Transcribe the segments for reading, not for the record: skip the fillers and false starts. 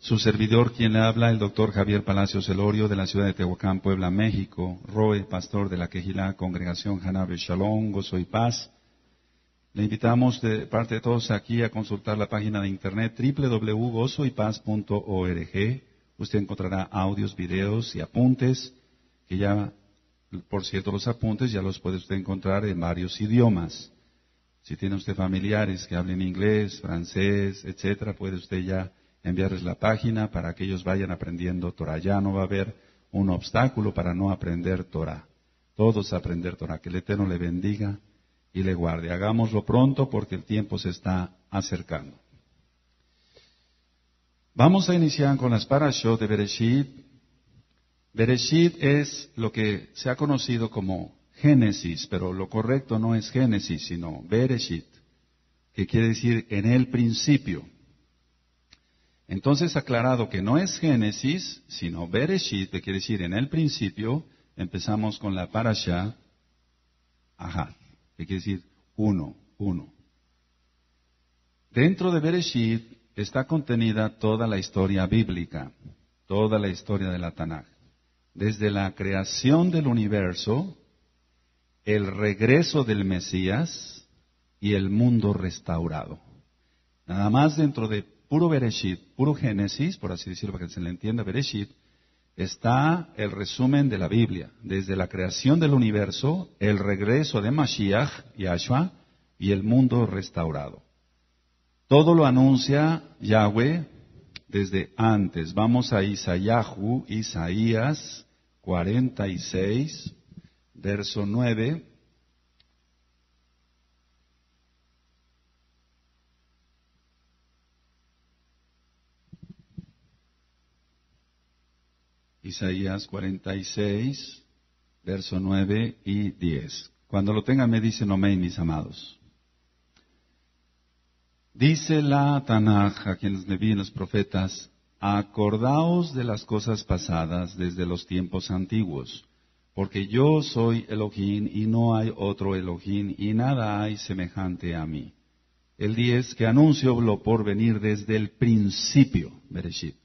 Su servidor, quien le habla, el doctor Javier Palacios Elorio, de la ciudad de Tehuacán, Puebla, México. Roe, pastor de la Quejilá, Congregación Hanabe Shalom, Gozo y Paz. Le invitamos de parte de todos aquí a consultar la página de internet www.gozoypaz.org. Usted encontrará audios, videos y apuntes, que ya, por cierto, los apuntes ya los puede usted encontrar en varios idiomas. Si tiene usted familiares que hablen inglés, francés, etcétera, puede usted ya enviarles la página para que ellos vayan aprendiendo Torah. Ya no va a haber un obstáculo para no aprender Torah. Todos aprender Torah. Que el Eterno le bendiga y le guarde. Hagámoslo pronto porque el tiempo se está acercando. Vamos a iniciar con las parashot de Bereshit. Bereshit es lo que se ha conocido como Génesis, pero lo correcto no es Génesis, sino Bereshit, que quiere decir en el principio. Entonces, aclarado que no es Génesis, sino Bereshit, que quiere decir en el principio, empezamos con la parashá Ahad, que quiere decir uno. Dentro de Bereshit está contenida toda la historia bíblica, toda la historia de la Tanaj. Desde la creación del universo, el regreso del Mesías y el mundo restaurado. Nada más dentro de puro Bereshit, puro Génesis, por así decirlo para que se le entienda, Bereshit, está el resumen de la Biblia. Desde la creación del universo, el regreso de Mashiach, Yahshua, y el mundo restaurado. Todo lo anuncia Yahweh desde antes. Vamos a Isaías 46, verso 9. Isaías 46, verso 9 y 10. Cuando lo tengan me dicen amén, mis amados. Dice la Tanaj, a quienes le vi los profetas, acordaos de las cosas pasadas desde los tiempos antiguos, porque yo soy Elohim y no hay otro Elohim y nada hay semejante a mí. El 10, que anuncio lo por venir desde el principio, Bereshit.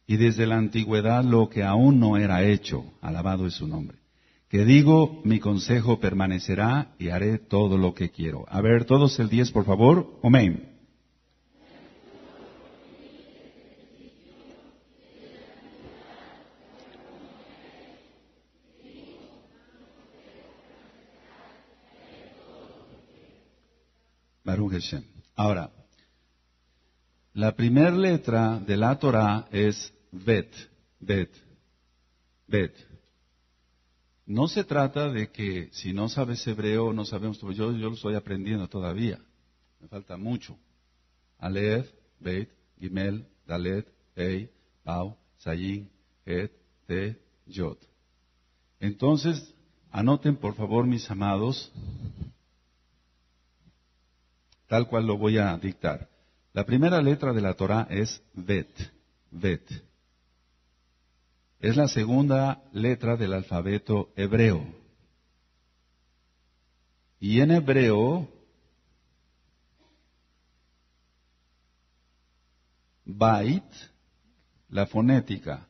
Y desde la antigüedad lo que aún no era hecho, alabado es su nombre. Que digo, mi consejo permanecerá y haré todo lo que quiero. A ver, todos el 10, por favor. Amén. Baruch Hashem. Ahora, la primera letra de la Torah es Bet. No se trata de que si no sabes hebreo, no sabemos, yo lo estoy aprendiendo todavía. Me falta mucho. Aleph, Bet, Gimel, Dalet, Hei, Pau, Sayin, Het, Te, Yod. Entonces, anoten por favor, mis amados, tal cual lo voy a dictar. La primera letra de la Torah es Bet. Es la segunda letra del alfabeto hebreo. Y en hebreo, Bait, la fonética,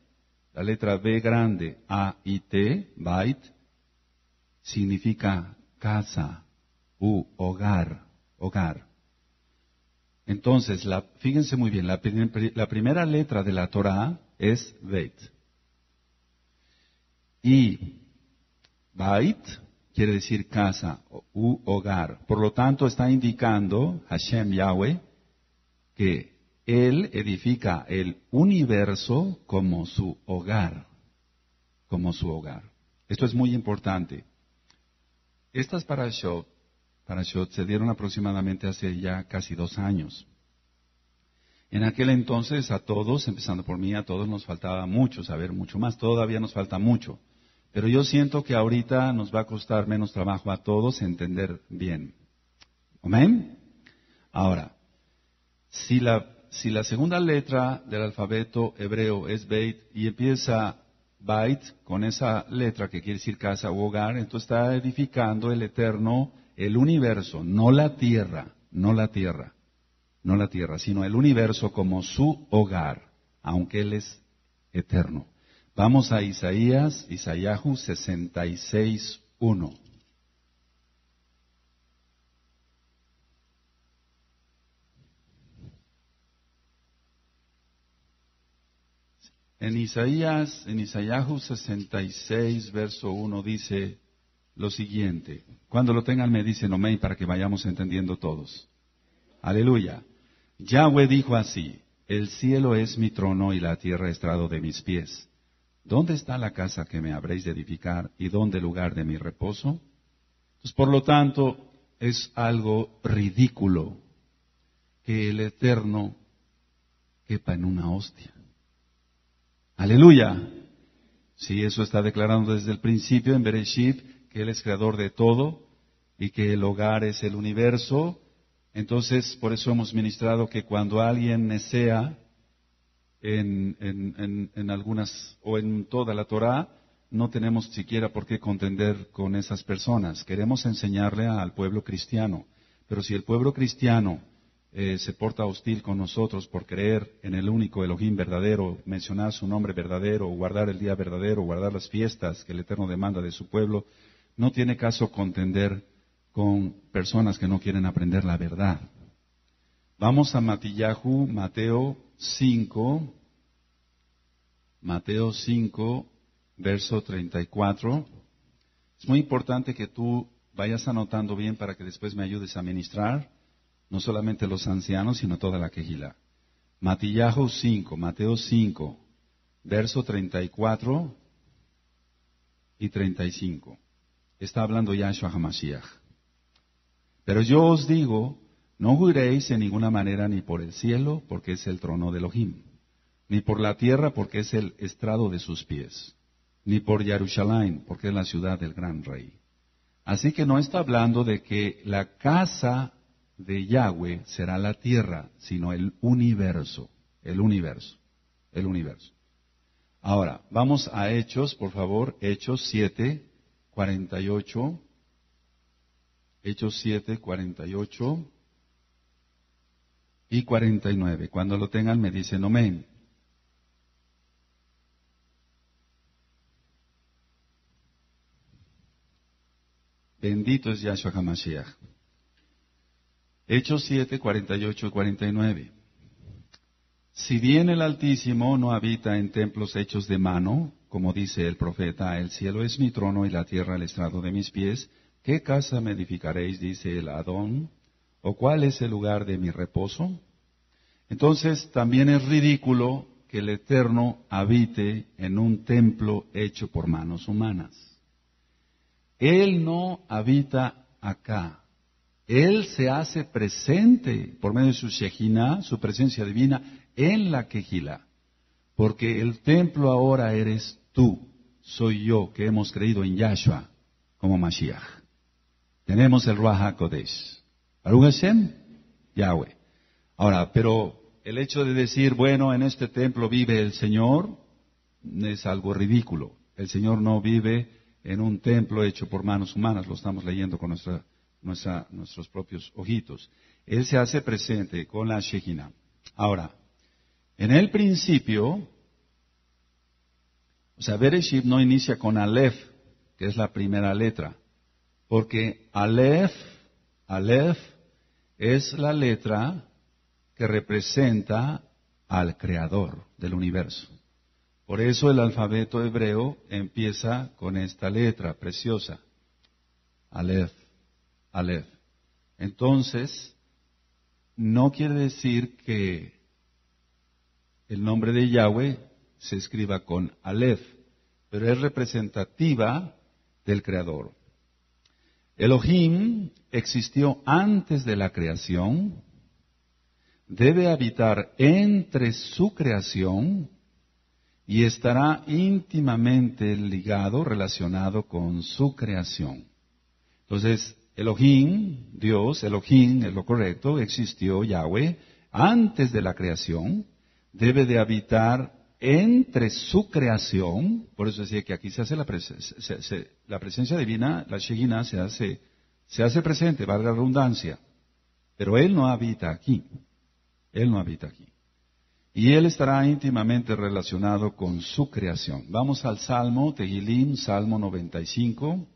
la letra B grande, A y T, Bait, significa casa, hogar. Entonces, fíjense muy bien, la primera letra de la Torah es Beit. Y Bait quiere decir casa u hogar. Por lo tanto, está indicando Hashem Yahweh que Él edifica el universo como su hogar. Esto es muy importante. Estas parashot se dieron aproximadamente hace ya casi 2 años. En aquel entonces a todos, empezando por mí, a todos nos faltaba mucho, saber mucho más. Todavía nos falta mucho. Pero yo siento que ahorita nos va a costar menos trabajo a todos entender bien. ¿Amén? Ahora, si la segunda letra del alfabeto hebreo es Beit y empieza Bait con esa letra que quiere decir casa u hogar, entonces está edificando el Eterno el universo, no la tierra. no la tierra, sino el universo como su hogar, aunque Él es eterno. Vamos a Isaíahu 66:1. En Isaíahu 66, verso 1 dice lo siguiente. Cuando lo tengan me dicen amén para que vayamos entendiendo todos. Aleluya. Yahweh dijo así: el cielo es mi trono y la tierra estrado de mis pies. ¿Dónde está la casa que me habréis de edificar y dónde el lugar de mi reposo? Pues por lo tanto es algo ridículo que el Eterno quepa en una hostia. Aleluya. Sí, eso está declarando desde el principio en Bereshit, que Él es creador de todo y que el hogar es el universo. Entonces, por eso hemos ministrado que cuando alguien nesea en algunas o en toda la Torá, no tenemos siquiera por qué contender con esas personas. Queremos enseñarle al pueblo cristiano. Pero si el pueblo cristiano se porta hostil con nosotros por creer en el único Elohim verdadero, mencionar su nombre verdadero, guardar el día verdadero, guardar las fiestas que el Eterno demanda de su pueblo, no tiene caso contender con personas que no quieren aprender la verdad. Vamos a Mateo 5, verso 34. Es muy importante que tú vayas anotando bien para que después me ayudes a ministrar. No solamente los ancianos, sino toda la quejila. Mateo 5, verso 34 y 35. Está hablando Yahshua HaMashiach. Pero yo os digo, no juréis en ninguna manera ni por el cielo, porque es el trono de Elohim, ni por la tierra, porque es el estrado de sus pies, ni por Jerusalén, porque es la ciudad del gran rey. Así que no está hablando de que la casa de Yahweh será la tierra, sino el universo. Ahora, vamos a Hechos, por favor, Hechos 7, 48. Hechos 7, 48 y 49. Cuando lo tengan me dicen amén. Bendito es Yahshua HaMashiach. Hechos 7, 48 y 49. Si bien el Altísimo no habita en templos hechos de mano, como dice el profeta, el cielo es mi trono y la tierra el estrado de mis pies, ¿qué casa me edificaréis? Dice el Adón, ¿o cuál es el lugar de mi reposo? Entonces también es ridículo que el Eterno habite en un templo hecho por manos humanas. Él no habita acá. Él se hace presente por medio de su Shejinah, su presencia divina, en la Quejilá. Porque el templo ahora eres tú, soy yo, que hemos creído en Yahshua como Mashiach. Tenemos el Ruach HaKodesh. Baruch Hashem, Yahweh. Ahora, pero el hecho de decir, bueno, en este templo vive el Señor, es algo ridículo. El Señor no vive en un templo hecho por manos humanas, lo estamos leyendo con nuestros propios ojitos. Él se hace presente con la Shejinah. Ahora, en el principio, o sea, Bereshit no inicia con Aleph, que es la primera letra, porque Aleph es la letra que representa al Creador del universo. Por eso el alfabeto hebreo empieza con esta letra preciosa, Aleph. Entonces, no quiere decir que el nombre de Yahweh se escriba con Aleph, pero es representativa del Creador. Elohim existió antes de la creación, debe habitar entre su creación y estará íntimamente ligado, relacionado con su creación. Entonces, Elohim, Dios, Elohim es lo correcto, existió Yahweh antes de la creación, debe de habitar entre su creación, por eso decía que aquí se hace la presencia divina, la Shejinah se hace presente, valga la redundancia, pero Él no habita aquí. Él no habita aquí. Y Él estará íntimamente relacionado con su creación. Vamos al Salmo, Tehilim, Salmo 95.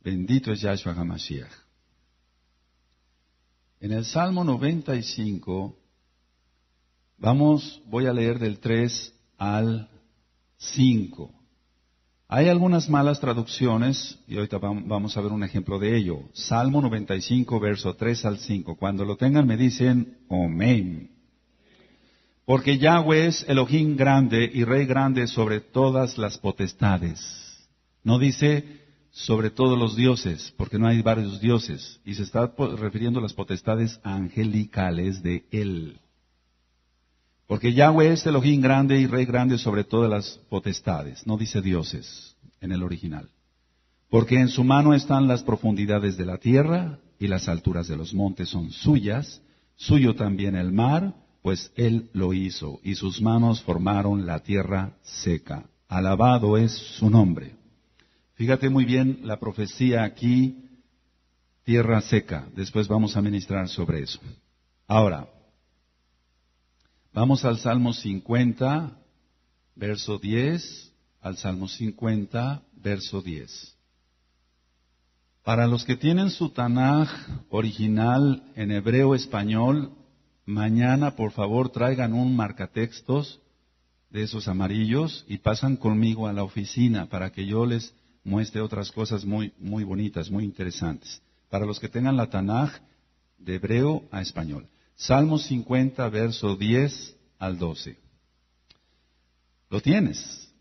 Bendito es Yahshua HaMashiach. En el Salmo 95, voy a leer del 3 al 5. Hay algunas malas traducciones, y ahorita vamos a ver un ejemplo de ello. Salmo 95, verso 3 al 5. Cuando lo tengan me dicen, amén. Porque Yahweh es Elohim grande y Rey grande sobre todas las potestades. No dice sobre todos los dioses, porque no hay varios dioses. Y se está refiriendo a las potestades angelicales de Él. Porque Yahweh es Elohim grande y Rey grande sobre todas las potestades. No dice dioses en el original. Porque en su mano están las profundidades de la tierra y las alturas de los montes son suyas. Suyo también el mar, pues Él lo hizo y sus manos formaron la tierra seca. Alabado es su nombre. Fíjate muy bien la profecía aquí, tierra seca. Después vamos a ministrar sobre eso. Ahora, vamos al Salmo 50, verso 10, al Salmo 50, verso 10. Para los que tienen su Tanaj original en hebreo español, mañana por favor traigan un marcatextos de esos amarillos y pasan conmigo a la oficina para que yo les muestre otras cosas muy bonitas, muy interesantes. Para los que tengan la Tanaj de hebreo a español. Salmo 50, verso 10 al 12. ¿Lo tienes?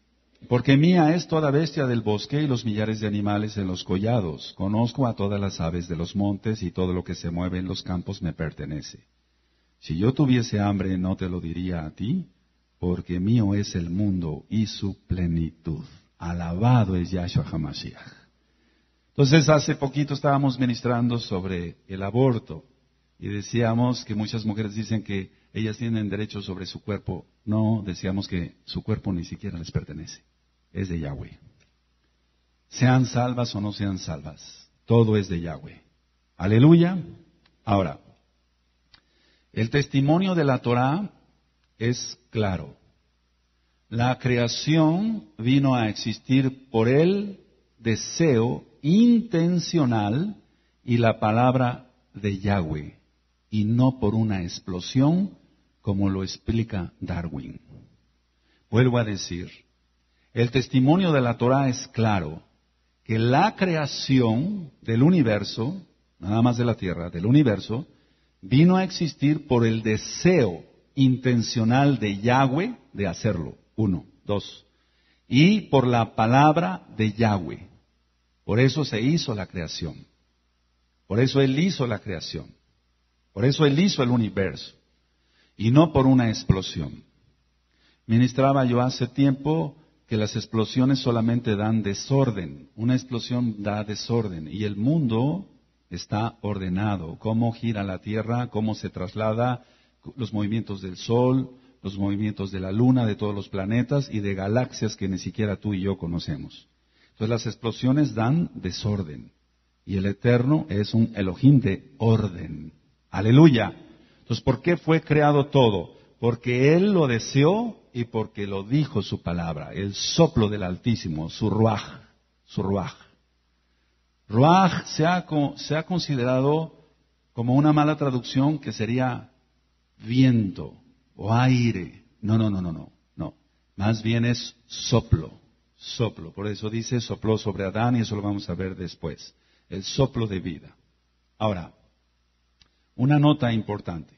Porque mía es toda bestia del bosque y los millares de animales en los collados. Conozco a todas las aves de los montes y todo lo que se mueve en los campos me pertenece. Si yo tuviese hambre no te lo diría a ti, porque mío es el mundo y su plenitud. Alabado es Yahshua HaMashiach. Entonces hace poquito estábamos ministrando sobre el aborto. Y decíamos que muchas mujeres dicen que ellas tienen derecho sobre su cuerpo. No, decíamos que su cuerpo ni siquiera les pertenece. Es de Yahweh. Sean salvas o no sean salvas. Todo es de Yahweh. Aleluya. Ahora, el testimonio de la Torah es claro. La creación vino a existir por el deseo intencional y la palabra de Yahweh, y no por una explosión como lo explica Darwin. Vuelvo a decir, el testimonio de la Torah es claro, que la creación del universo, nada más de la tierra, del universo, vino a existir por el deseo intencional de Yahweh de hacerlo. 1, 2. Y por la palabra de Yahweh. Por eso se hizo la creación. Por eso Él hizo la creación. Por eso Él hizo el universo. Y no por una explosión. Ministraba yo hace tiempo que las explosiones solamente dan desorden. Una explosión da desorden. Y el mundo está ordenado. Cómo gira la tierra, cómo se traslada, los movimientos del sol, los movimientos de la luna, de todos los planetas y de galaxias que ni siquiera tú y yo conocemos. Entonces las explosiones dan desorden. Y el Eterno es un Elohim de orden. Aleluya. Entonces, ¿por qué fue creado todo? Porque Él lo deseó y porque lo dijo su palabra. El soplo del Altísimo, su ruaj. Su ruaj. Ruaj se ha considerado como una mala traducción que sería viento o aire. No. Más bien es soplo. Soplo. Por eso dice sopló sobre Adán y eso lo vamos a ver después. El soplo de vida. Ahora, una nota importante.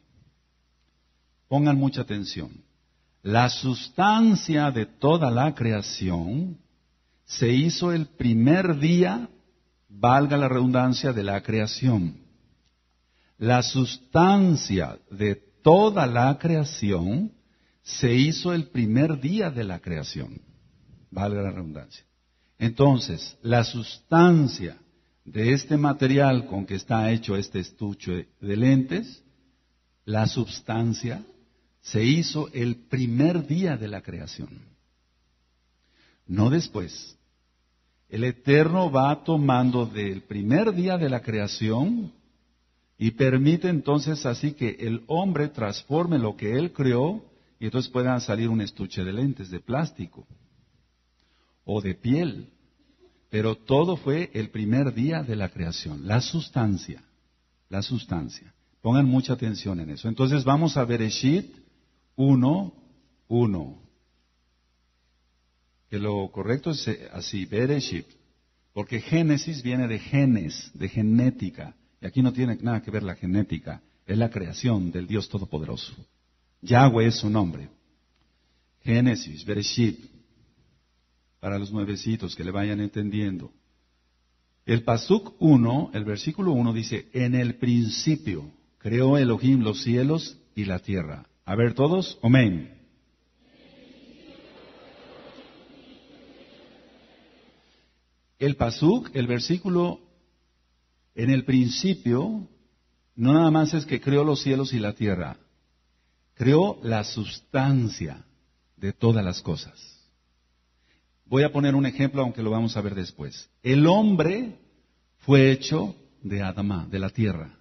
Pongan mucha atención. La sustancia de toda la creación se hizo el primer día, valga la redundancia, de la creación. La sustancia de toda la creación se hizo el primer día de la creación. Valga la redundancia. Entonces, la sustancia de este material con que está hecho este estuche de lentes, la substancia se hizo el primer día de la creación. No después. El Eterno va tomando del primer día de la creación Y permite entonces así que el hombre transforme lo que él creó y entonces pueda salir un estuche de lentes de plástico o de piel. Pero todo fue el primer día de la creación, la sustancia, la sustancia. Pongan mucha atención en eso. Entonces vamos a Bereshit 1:1. Que lo correcto es así, Bereshit. Porque Génesis viene de genes, de genética. Y aquí no tiene nada que ver la genética. Es la creación del Dios Todopoderoso. Yahweh es su nombre. Génesis, Bereshit. Para los nuevecitos que le vayan entendiendo. El Pasuk 1, el versículo 1 dice, en el principio creó Elohim los cielos y la tierra. A ver todos, amén. El Pasuk, el versículo, en el principio, no nada más es que creó los cielos y la tierra, creó la sustancia de todas las cosas. Voy a poner un ejemplo, aunque lo vamos a ver después. El hombre fue hecho de Adamá, de la tierra,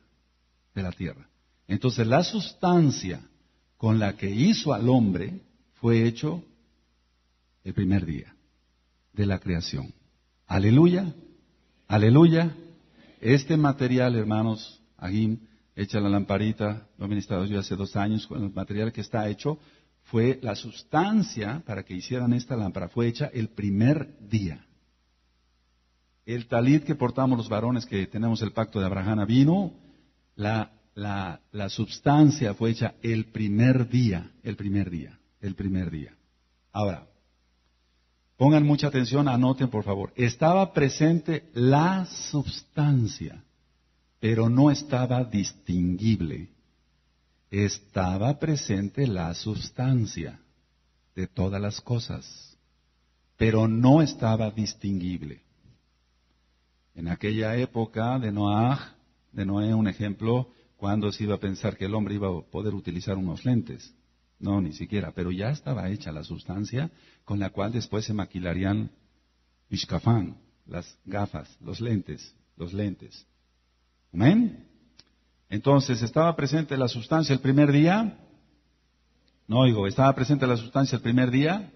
de la tierra. Entonces la sustancia con la que hizo al hombre fue hecho el primer día de la creación. Aleluya, aleluya. Este material, hermanos, Agim, echa la lamparita, lo he ministrado yo hace 2 años, con el material que está hecho, fue la sustancia para que hicieran esta lámpara, fue hecha el primer día. El talit que portamos los varones que tenemos el pacto de Abraham vino, la substancia fue hecha el primer día, el primer día, el primer día. Ahora, pongan mucha atención, anoten por favor. Estaba presente la substancia, pero no estaba distinguible. Estaba presente la sustancia de todas las cosas, pero no estaba distinguible. En aquella época de Noé, un ejemplo, cuando se iba a pensar que el hombre iba a poder utilizar unos lentes. No, ni siquiera, pero ya estaba hecha la sustancia con la cual después se maquilarían Ishkafán, las gafas, los lentes. ¿Amén? Entonces, ¿estaba presente la sustancia el primer día? No oigo, ¿estaba presente la sustancia el primer día?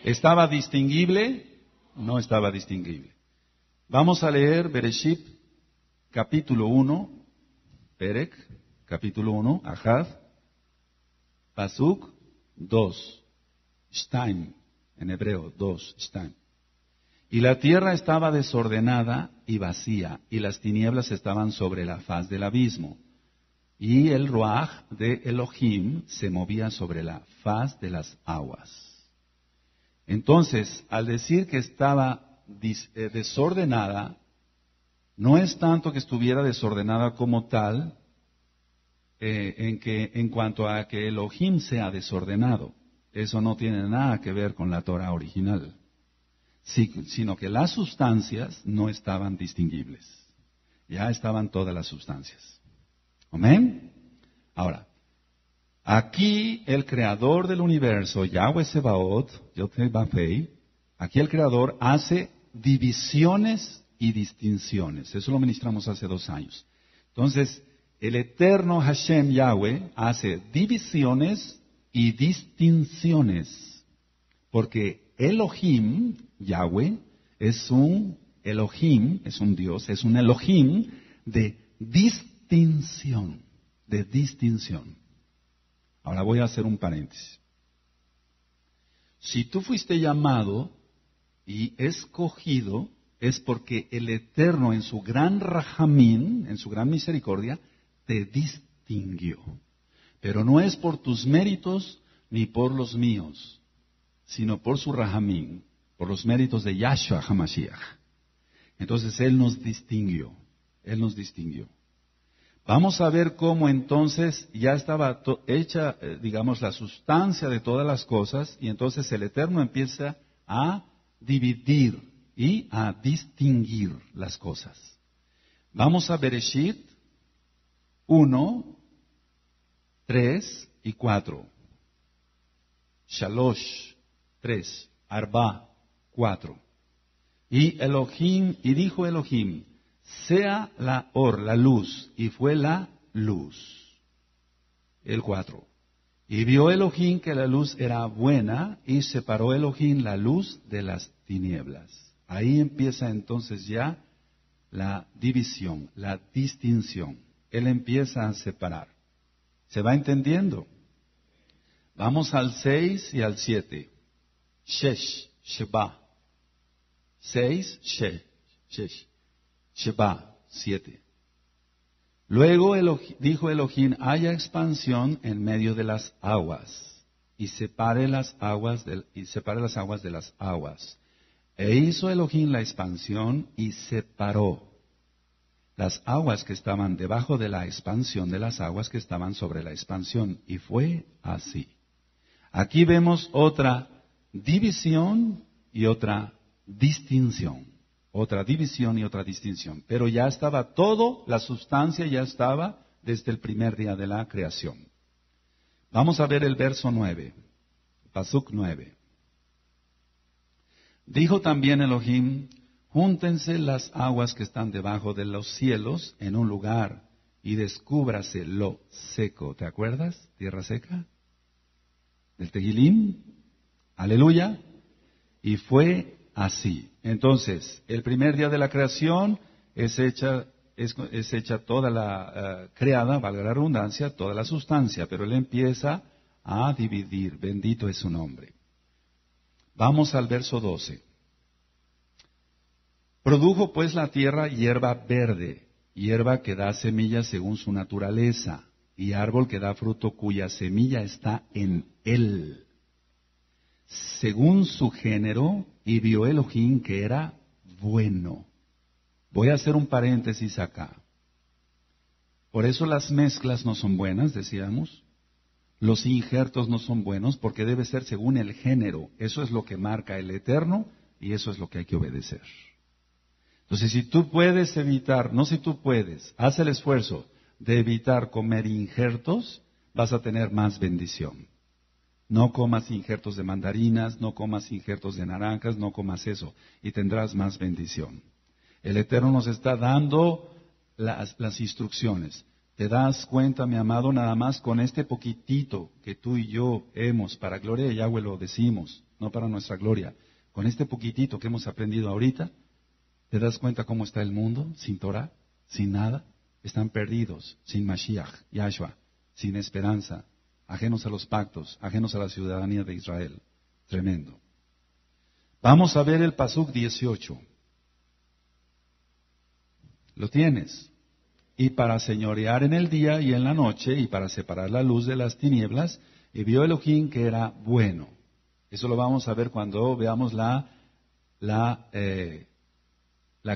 ¿Estaba distinguible? No estaba distinguible. Vamos a leer Bereshit, capítulo 1, Perek, capítulo 1, Ahad, Pasuk 2, Shtaim, en hebreo, 2, Shtaim. Y la tierra estaba desordenada y vacía, y las tinieblas estaban sobre la faz del abismo. Y el Ruach de Elohim se movía sobre la faz de las aguas. Entonces, al decir que estaba desordenada, no es tanto que estuviera desordenada como tal, en cuanto a que Elohim sea desordenado. Eso no tiene nada que ver con la Torah original, sino que las sustancias no estaban distinguibles. Ya estaban todas las sustancias. ¿Amén? Ahora, aquí el creador del universo, Yahweh Sebaot, Yotebafei, aquí el creador hace divisiones y distinciones. Eso lo ministramos hace 2 años. Entonces, el eterno Hashem Yahweh hace divisiones y distinciones. Porque Elohim, Yahweh, es un Elohim, es un Dios, es un Elohim de distinción, de distinción. Ahora voy a hacer un paréntesis. Si tú fuiste llamado y escogido, es porque el Eterno en su gran rajamín, en su gran misericordia, te distinguió. Pero no es por tus méritos ni por los míos, sino por su rajamín, por los méritos de Yahshua HaMashiach. Entonces Él nos distinguió, Él nos distinguió. Vamos a ver cómo entonces ya estaba hecha, digamos, la sustancia de todas las cosas, y entonces el Eterno empieza a dividir y a distinguir las cosas. Vamos a Bereshit 1, 3 y 4. Shalosh, 3. Arba, 4. Y dijo Elohim, sea la luz, y fue la luz. El 4. Y vio Elohim que la luz era buena, y separó Elohim la luz de las tinieblas. Ahí empieza entonces ya la división, la distinción. Él empieza a separar. ¿Se va entendiendo? Vamos al 6 y al 7. Shesh, Sheba. 6, Shesh. Sheba, 7. Luego dijo Elohim, haya expansión en medio de las aguas, y separe las aguas de las aguas. E hizo Elohim la expansión y separó las aguas que estaban debajo de la expansión de las aguas que estaban sobre la expansión. Y fue así. Aquí vemos otra división y otra distinción. Otra división y otra distinción. Pero ya estaba todo, la sustancia ya estaba desde el primer día de la creación. Vamos a ver el verso 9. Pasuk 9. Dijo también Elohim, júntense las aguas que están debajo de los cielos en un lugar y descúbrase lo seco. ¿Te acuerdas? Tierra seca. Del Tehilim. Aleluya. Y fue así. Entonces, el primer día de la creación es hecha toda la creada, valga la redundancia, toda la sustancia, pero él empieza a dividir. Bendito es su nombre. Vamos al verso 12. Produjo pues la tierra hierba verde, hierba que da semilla según su naturaleza, y árbol que da fruto cuya semilla está en él, según su género, y vio Elohim que era bueno. Voy a hacer un paréntesis acá. Por eso las mezclas no son buenas, decíamos. Los injertos no son buenos porque debe ser según el género. Eso es lo que marca el Eterno y eso es lo que hay que obedecer. Entonces, si tú puedes evitar, no si tú puedes, haz el esfuerzo de evitar comer injertos, vas a tener más bendición. No comas injertos de mandarinas, no comas injertos de naranjas, no comas eso y tendrás más bendición. El Eterno nos está dando las instrucciones. ¿Te das cuenta, mi amado, nada más con este poquitito que tú y yo hemos, para gloria de Yahweh lo decimos, no para nuestra gloria, con este poquitito que hemos aprendido ahorita, ¿te das cuenta cómo está el mundo sin Torah, sin nada? Están perdidos, sin Mashiach, Yahshua, sin esperanza, ajenos a los pactos, ajenos a la ciudadanía de Israel. Tremendo. Vamos a ver el Pasuk 18. ¿Lo tienes? Y para señorear en el día y en la noche, y para separar la luz de las tinieblas, y vio Elohim que era bueno. Eso lo vamos a ver cuando veamos la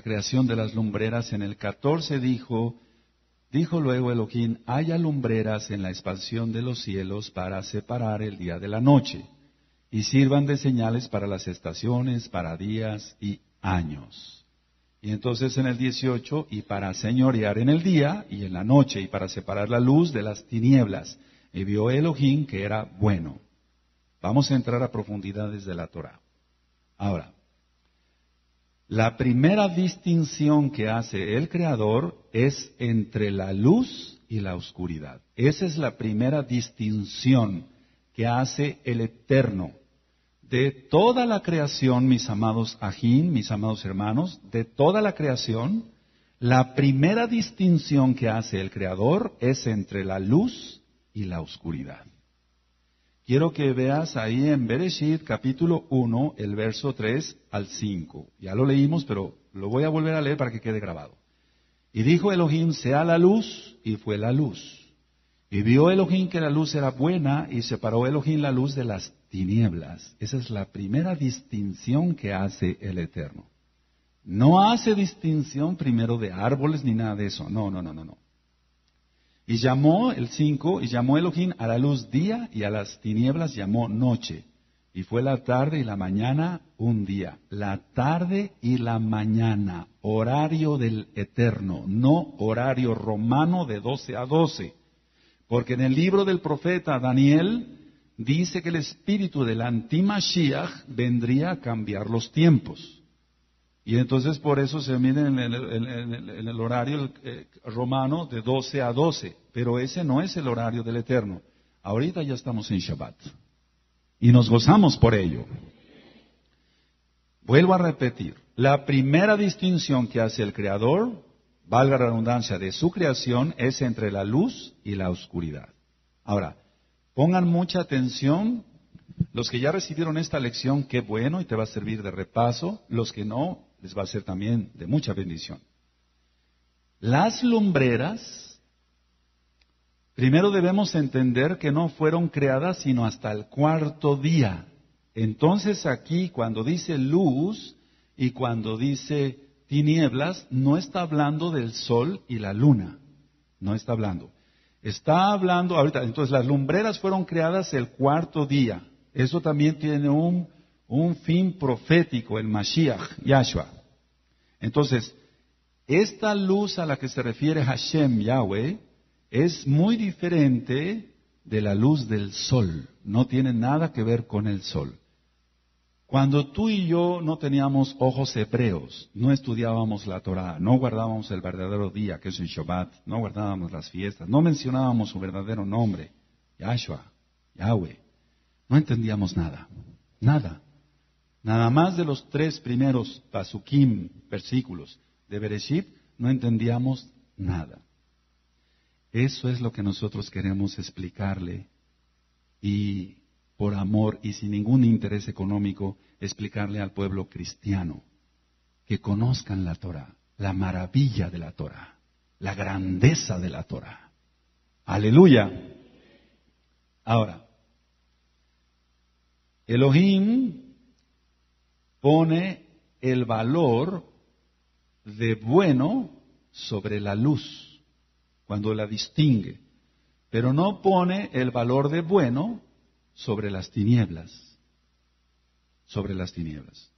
creación de las lumbreras. En el 14 dijo luego Elohim, haya lumbreras en la expansión de los cielos para separar el día de la noche, y sirvan de señales para las estaciones, para días y años. Y entonces en el 18, y para señorear en el día y en la noche, y para separar la luz de las tinieblas, y vio Elohim que era bueno. Vamos a entrar a profundidades de la Torah. Ahora, la primera distinción que hace el Creador es entre la luz y la oscuridad. Esa es la primera distinción que hace el Eterno. De toda la creación, mis amados ajín, mis amados hermanos, de toda la creación, la primera distinción que hace el Creador es entre la luz y la oscuridad. Quiero que veas ahí en Bereshit capítulo 1, el verso 3 al 5. Ya lo leímos, pero lo voy a volver a leer para que quede grabado. Y dijo Elohim, sea la luz, y fue la luz. Y vio Elohim que la luz era buena, y separó Elohim la luz de las tinieblas. Esa es la primera distinción que hace el Eterno. No hace distinción primero de árboles ni nada de eso. No. Y llamó, el 5, y llamó Elohim a la luz día, y a las tinieblas llamó noche. Y fue la tarde y la mañana un día. La tarde y la mañana, horario del Eterno, no horario romano de 12 a 12. Porque en el libro del profeta Daniel dice que el espíritu del anti-Mashiach vendría a cambiar los tiempos. Y entonces por eso se mide en el horario romano de 12 a 12, pero ese no es el horario del Eterno. Ahorita ya estamos en Shabbat. Y nos gozamos por ello. Vuelvo a repetir. La primera distinción que hace el Creador, valga la redundancia, de su creación, es entre la luz y la oscuridad. Ahora, pongan mucha atención. Los que ya recibieron esta lección, qué bueno, y te va a servir de repaso. Los que no, les va a ser también de mucha bendición. Las lumbreras, primero debemos entender que no fueron creadas sino hasta el cuarto día. Entonces aquí, cuando dice luz y cuando dice tinieblas, no está hablando del sol y la luna. No está hablando. Está hablando ahorita, entonces las lumbreras fueron creadas el cuarto día. Eso también tiene un fin profético, el Mashiach, Yahshua. Entonces, esta luz a la que se refiere Hashem, Yahweh, es muy diferente de la luz del sol. No tiene nada que ver con el sol. Cuando tú y yo no teníamos ojos hebreos, no estudiábamos la Torah, no guardábamos el verdadero día, que es el Shabbat, no guardábamos las fiestas, no mencionábamos su verdadero nombre, Yahshua, Yahweh, no entendíamos nada, nada. Nada más de los 3 primeros pasukim, versículos de Bereshit, no entendíamos nada. Eso es lo que nosotros queremos explicarle y por amor y sin ningún interés económico, explicarle al pueblo cristiano que conozcan la Torah, la maravilla de la Torah, la grandeza de la Torah. Aleluya. Ahora, Elohim pone el valor de bueno sobre la luz, cuando la distingue, pero no pone el valor de bueno sobre las tinieblas. Sobre las tinieblas.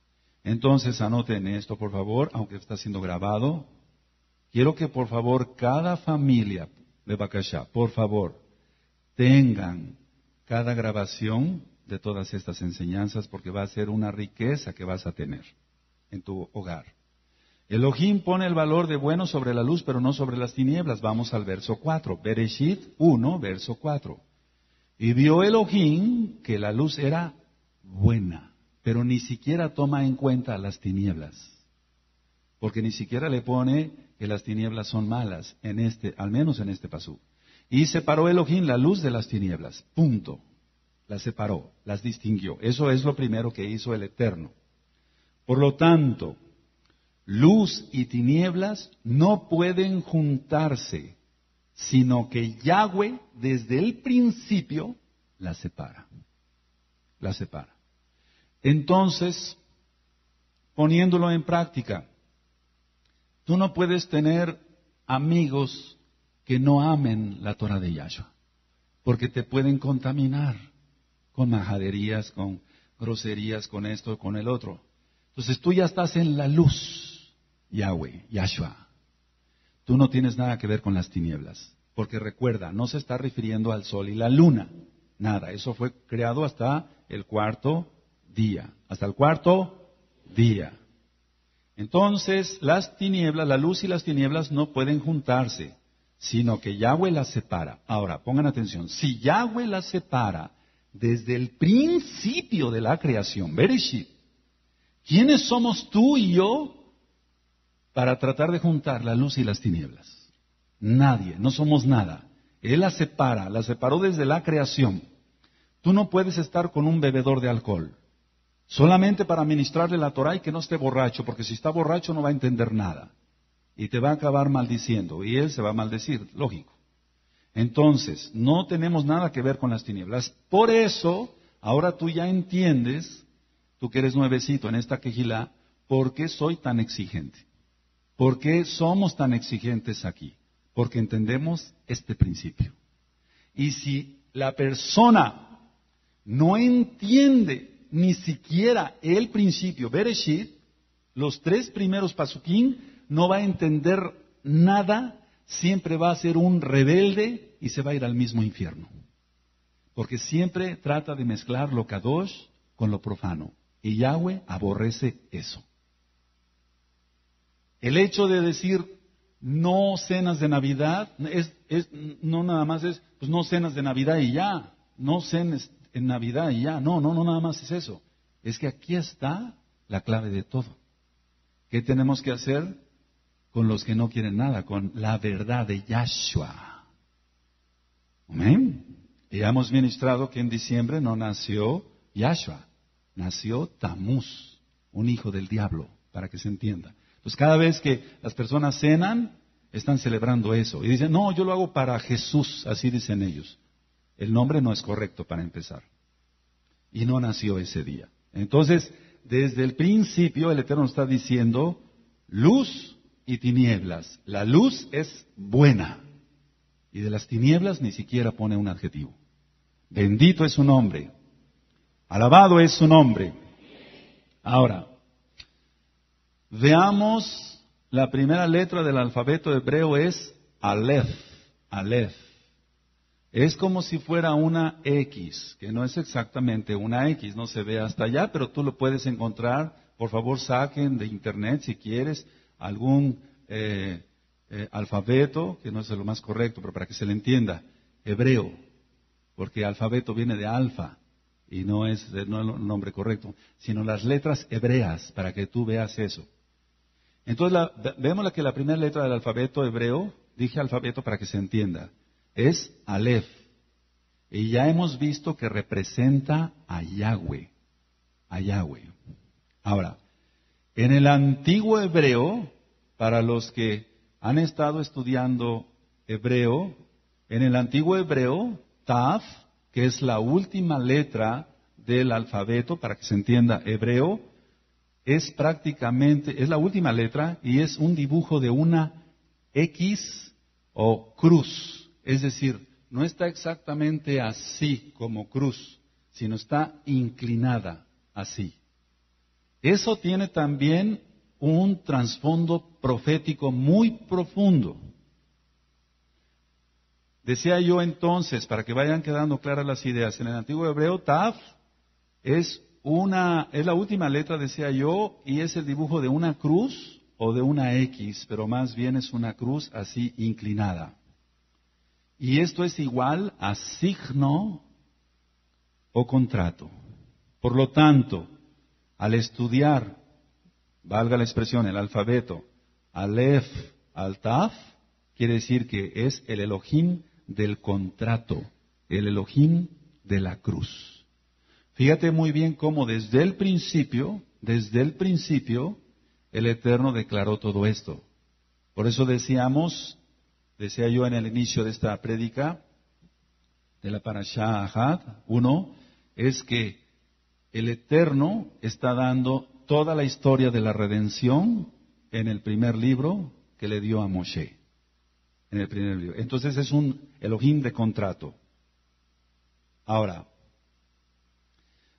Entonces anoten esto, por favor, aunque está siendo grabado. Quiero que por favor cada familia de Bakasha, por favor, tengan cada grabación de todas estas enseñanzas, porque va a ser una riqueza que vas a tener en tu hogar. Elohim pone el valor de bueno sobre la luz, pero no sobre las tinieblas. Vamos al verso 4. Bereshit 1, verso 4. Y vio Elohim que la luz era buena, pero ni siquiera toma en cuenta las tinieblas. Porque ni siquiera le pone que las tinieblas son malas, al menos en este pasú. Y separó Elohim la luz de las tinieblas. Punto. Las separó, las distinguió. Eso es lo primero que hizo el Eterno. Por lo tanto, luz y tinieblas no pueden juntarse, sino que Yahweh desde el principio la separa. La separa. Entonces, poniéndolo en práctica, tú no puedes tener amigos que no amen la Torah de Yahshua, porque te pueden contaminar con majaderías, con groserías, con esto, con el otro. Entonces tú ya estás en la luz, Yahweh, Yahshua. Tú no tienes nada que ver con las tinieblas, porque recuerda, no se está refiriendo al sol y la luna, nada, eso fue creado hasta el cuarto día, hasta el cuarto día. Entonces, las tinieblas, la luz y las tinieblas no pueden juntarse, sino que Yahweh las separa. Ahora, pongan atención, si Yahweh las separa desde el principio de la creación, Bereshit, ¿quiénes somos tú y yo para tratar de juntar la luz y las tinieblas? Nadie, no somos nada. Él la separó desde la creación. Tú no puedes estar con un bebedor de alcohol, solamente para ministrarle la Torah y que no esté borracho, porque si está borracho no va a entender nada. Y te va a acabar maldiciendo, y él se va a maldecir, lógico. Entonces, no tenemos nada que ver con las tinieblas. Por eso, ahora tú ya entiendes, tú que eres nuevecito en esta quejilá, ¿por qué soy tan exigente? ¿Por qué somos tan exigentes aquí? Porque entendemos este principio. Y si la persona no entiende ni siquiera el principio, Bereshit, los 3 primeros pasuquín, no va a entender nada, siempre va a ser un rebelde y se va a ir al mismo infierno. Porque siempre trata de mezclar lo kadosh con lo profano. Y Yahweh aborrece eso. El hecho de decir, No cenas de Navidad, no nada más es, pues no cenas de Navidad y ya, no cenes en Navidad y ya, no, nada más es eso. Es que aquí está la clave de todo. ¿Qué tenemos que hacer con los que no quieren nada? Con la verdad de Yahshua. Amén. Y hemos ministrado que en diciembre no nació Yahshua, nació Tamuz, un hijo del diablo, para que se entienda. Pues cada vez que las personas cenan, están celebrando eso. Y dicen, no, yo lo hago para Jesús, así dicen ellos. El nombre no es correcto para empezar. Y no nació ese día. Entonces, desde el principio el Eterno está diciendo, luz y tinieblas. La luz es buena. Y de las tinieblas ni siquiera pone un adjetivo. Bendito es su nombre. Alabado es su nombre. Ahora, veamos, la primera letra del alfabeto hebreo es Aleph. Aleph. Es como si fuera una X, que no es exactamente una X, no se ve hasta allá, pero tú lo puedes encontrar. Por favor, saquen de internet si quieres algún alfabeto, que no es lo más correcto, pero para que se le entienda, hebreo, porque alfabeto viene de alfa. Y no es el nombre correcto, sino las letras hebreas, para que tú veas eso. Entonces, vemos que la primera letra del alfabeto hebreo, dije alfabeto para que se entienda, es Aleph. Y ya hemos visto que representa a Yahweh. A Yahweh. Ahora, en el antiguo hebreo, para los que han estado estudiando hebreo, en el antiguo hebreo, Tav, que es la última letra del alfabeto, para que se entienda hebreo, es la última letra y es un dibujo de una X o cruz. Es decir, no está exactamente así como cruz, sino está inclinada así. Eso tiene también un trasfondo profético muy profundo. Decía yo entonces, para que vayan quedando claras las ideas, en el antiguo hebreo, Tav es la última letra, decía yo, y es el dibujo de una cruz o de una X, pero más bien es una cruz así inclinada. Y esto es igual a signo o contrato. Por lo tanto, al estudiar, valga la expresión, el alfabeto, Aleph al Tav, quiere decir que es el Elohim del contrato, el Elohim de la cruz. Fíjate muy bien cómo desde el principio, el Eterno declaró todo esto. Por eso decía yo en el inicio de esta prédica, de la Parashá Ahad 1, es que el Eterno está dando toda la historia de la redención en el primer libro que le dio a Moshe. En el primer libro. Entonces es un Elohim de contrato. Ahora,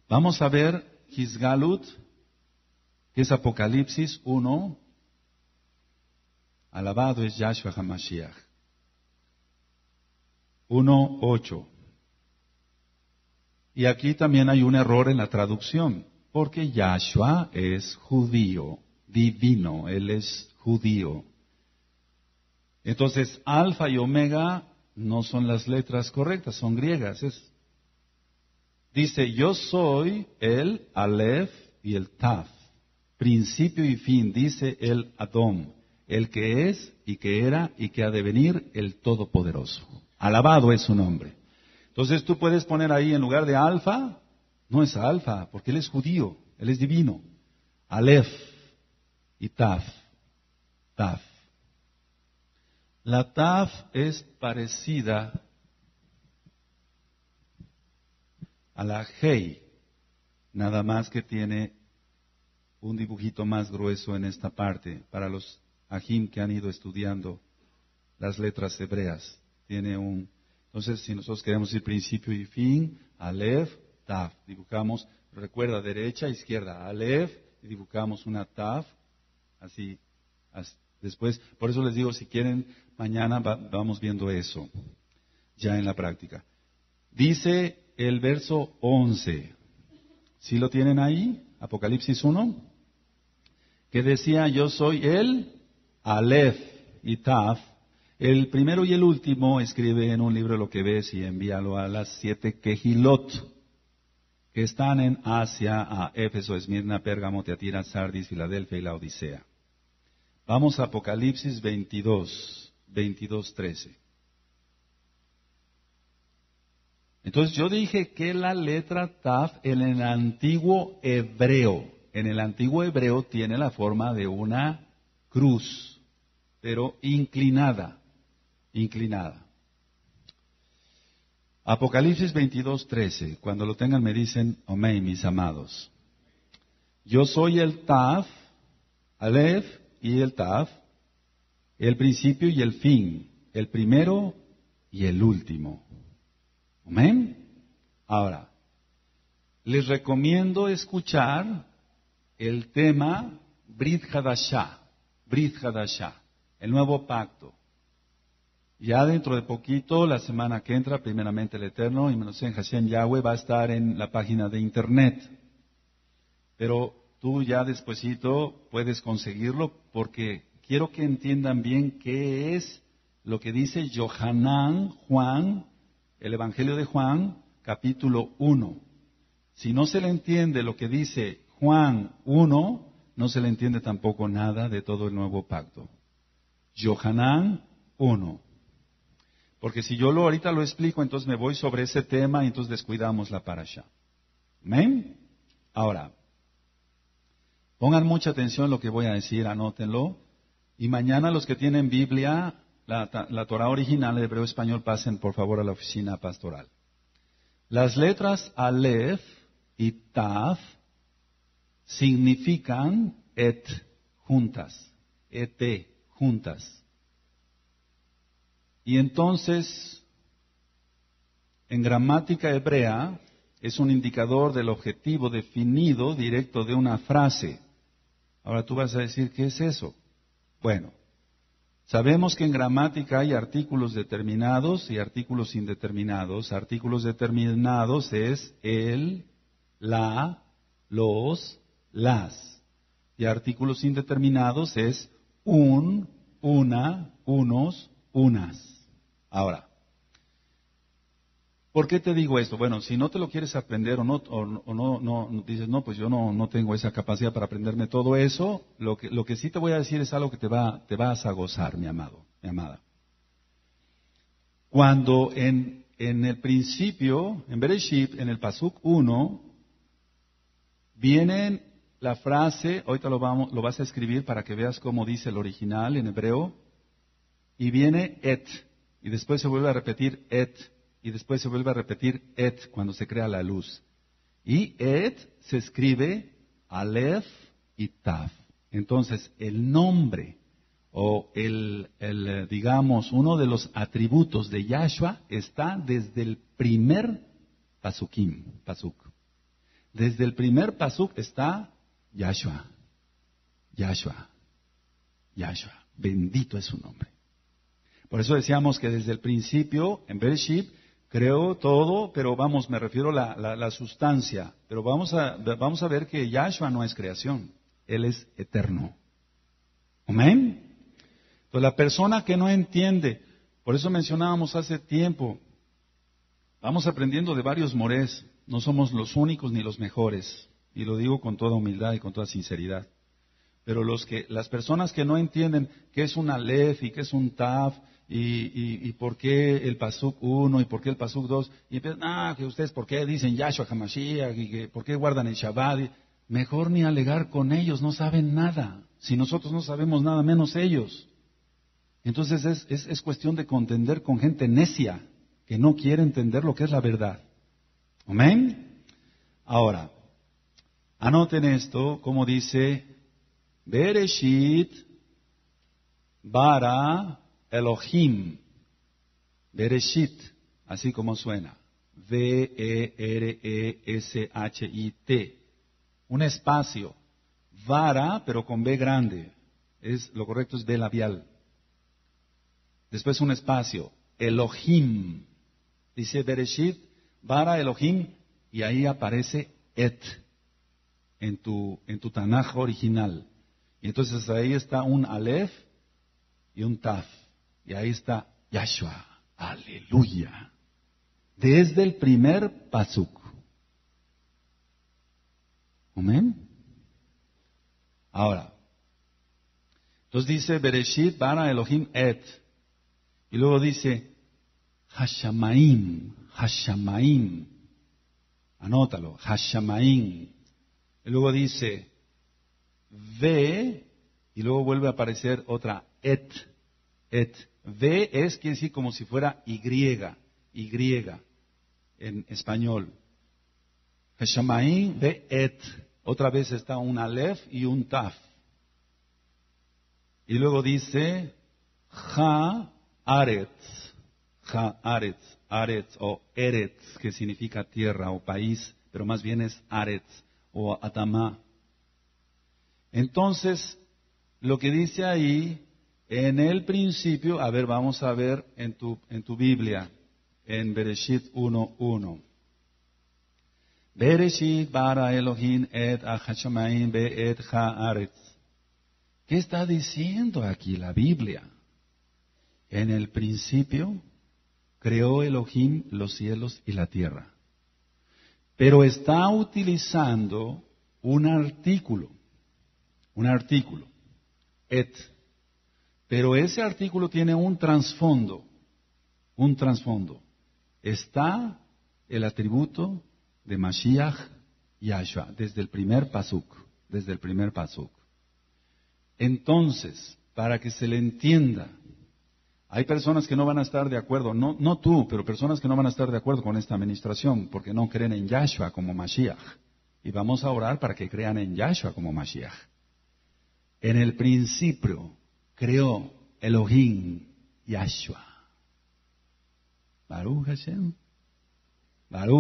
vamos a ver Hisgalut, que es Apocalipsis 1. Alabado es Yahshua HaMashiach. 1:8. Y aquí también hay un error en la traducción, porque Yahshua es judío, divino, él es judío. Entonces, alfa y omega no son las letras correctas, son griegas. Dice, yo soy el Aleph y el Tav, principio y fin, dice el Adón, el que es y que era y que ha de venir, el Todopoderoso. Alabado es su nombre. Entonces tú puedes poner ahí en lugar de alfa, no es alfa, porque él es judío, él es divino. Aleph y Tav. Tav. La Tav es parecida a la Hei, nada más que tiene un dibujito más grueso en esta parte, para los ajim que han ido estudiando las letras hebreas. Entonces, si nosotros queremos decir principio y fin, Aleph, Tav, dibujamos, recuerda, derecha, izquierda, Aleph, y dibujamos una Tav, así, después, por eso les digo, si quieren, mañana vamos viendo eso, ya en la práctica. Dice el verso 11, ¿sí lo tienen ahí? Apocalipsis 1, que decía, yo soy el Aleph, y Taf. El primero y el último escribe en un libro lo que ves y envíalo a las 7 Kehilot, que están en Asia, a Éfeso, Esmirna, Pérgamo, Teatira, Sardis, Filadelfia y la Odisea. Vamos a Apocalipsis 22:13. Entonces yo dije que la letra Taf en el antiguo hebreo tiene la forma de una cruz, pero inclinada. Apocalipsis 22:13. Cuando lo tengan me dicen, amén, mis amados. Yo soy el Taf, Aleph y el Taf, el principio y el fin, el primero y el último. Amén. Ahora, les recomiendo escuchar el tema Brit Hadashah, el nuevo pacto. Ya dentro de poquito, la semana que entra, primeramente el Eterno, y menos en Hashem Yahweh, va a estar en la página de internet. Pero tú ya despuesito puedes conseguirlo porque quiero que entiendan bien qué es lo que dice Yohanan, Juan, el Evangelio de Juan, capítulo 1. Si no se le entiende lo que dice Juan 1, no se le entiende tampoco nada de todo el nuevo pacto. Yohanan 1. Porque si yo ahorita lo explico, entonces me voy sobre ese tema y entonces descuidamos la parasha. ¿Amén? Ahora, pongan mucha atención a lo que voy a decir, anótenlo. Y mañana los que tienen Biblia, la Torah original, el hebreo español, pasen por favor a la oficina pastoral. Las letras Aleph y Taf significan et, juntas, et, juntas. Y entonces, en gramática hebrea, es un indicador del objetivo definido directo de una frase. Ahora tú vas a decir, ¿qué es eso? Bueno, sabemos que en gramática hay artículos determinados y artículos indeterminados. Artículos determinados es el, la, los, las. Y artículos indeterminados es un, una, unos, unas. Ahora, ¿por qué te digo esto? Bueno, si no te lo quieres aprender no dices, no, pues yo no tengo esa capacidad para aprenderme todo eso, lo que sí te voy a decir es algo que te vas a gozar, mi amado, mi amada. Cuando en el principio, en Bereshit, en el Pasuk 1, viene la frase, ahorita lo vas a escribir para que veas cómo dice el original en hebreo, y viene et, y después se vuelve a repetir et, y después se vuelve a repetir et cuando se crea la luz. Y et se escribe Aleph y Taf. Entonces, el nombre o digamos, uno de los atributos de Yahshua está desde el primer pasuk. Desde el primer pasuk está Yahshua. Bendito es su nombre. Por eso decíamos que desde el principio, en Bereshit, creó todo, pero me refiero a la sustancia. Pero vamos a ver que Yahshua no es creación, Él es eterno. ¿Amén? Entonces la persona que no entiende, por eso mencionábamos hace tiempo, vamos aprendiendo de varios morés, no somos los únicos ni los mejores, y lo digo con toda humildad y con toda sinceridad. Pero las personas que no entienden qué es un Aleph y qué es un Taf, y por qué el Pasuk 1 y por qué el Pasuk 2, y empiezan, que ustedes por qué dicen Yahshua HaMashiach y que por qué guardan el Shabbat, mejor ni alegar con ellos, no saben nada. Si nosotros no sabemos nada, menos ellos. Entonces es cuestión de contender con gente necia que no quiere entender lo que es la verdad. ¿Amén? Ahora, anoten esto, como dice Bereshit bara Elohim. Bereshit, así como suena. Vereshit. Un espacio. Vara, pero con B grande. Lo correcto es B labial. Después un espacio. Elohim. Dice Bereshit, bara Elohim, y ahí aparece et en tu Tanaj original. Y entonces ahí está un Aleph y un taf. Y ahí está Yahshua. Aleluya. Desde el primer pasuk. Amén. Ahora, entonces dice, Bereshit bara Elohim et. Y luego dice, Hashamaim, Hashamaim. Anótalo, Hashamaim. Y luego dice, Ve, y luego vuelve a aparecer otra, et. Ve quiere decir como si fuera Y en español. Hashamaim, ve et. Otra vez está un alef y un taf. Y luego dice, Haaretz, Aretz o Eretz, que significa tierra o país, pero más bien es Aretz o Adamá. Entonces, lo que dice ahí, en el principio, a ver, vamos a ver en tu Biblia, en Bereshit 1:1. Bereshit bara Elohim et Hashamaim be et haaretz. ¿Qué está diciendo aquí la Biblia? En el principio creó Elohim los cielos y la tierra. Pero está utilizando un artículo, et. Pero ese artículo tiene un trasfondo. Está el atributo de Mashiach Yahshua, desde el primer pasuk. Entonces, para que se le entienda, hay personas que no van a estar de acuerdo, no tú, pero personas que no van a estar de acuerdo con esta administración, porque no creen en Yahshua como Mashiach. Y vamos a orar para que crean en Yahshua como Mashiach. En el principio creó Elohim Yahshua. Baruch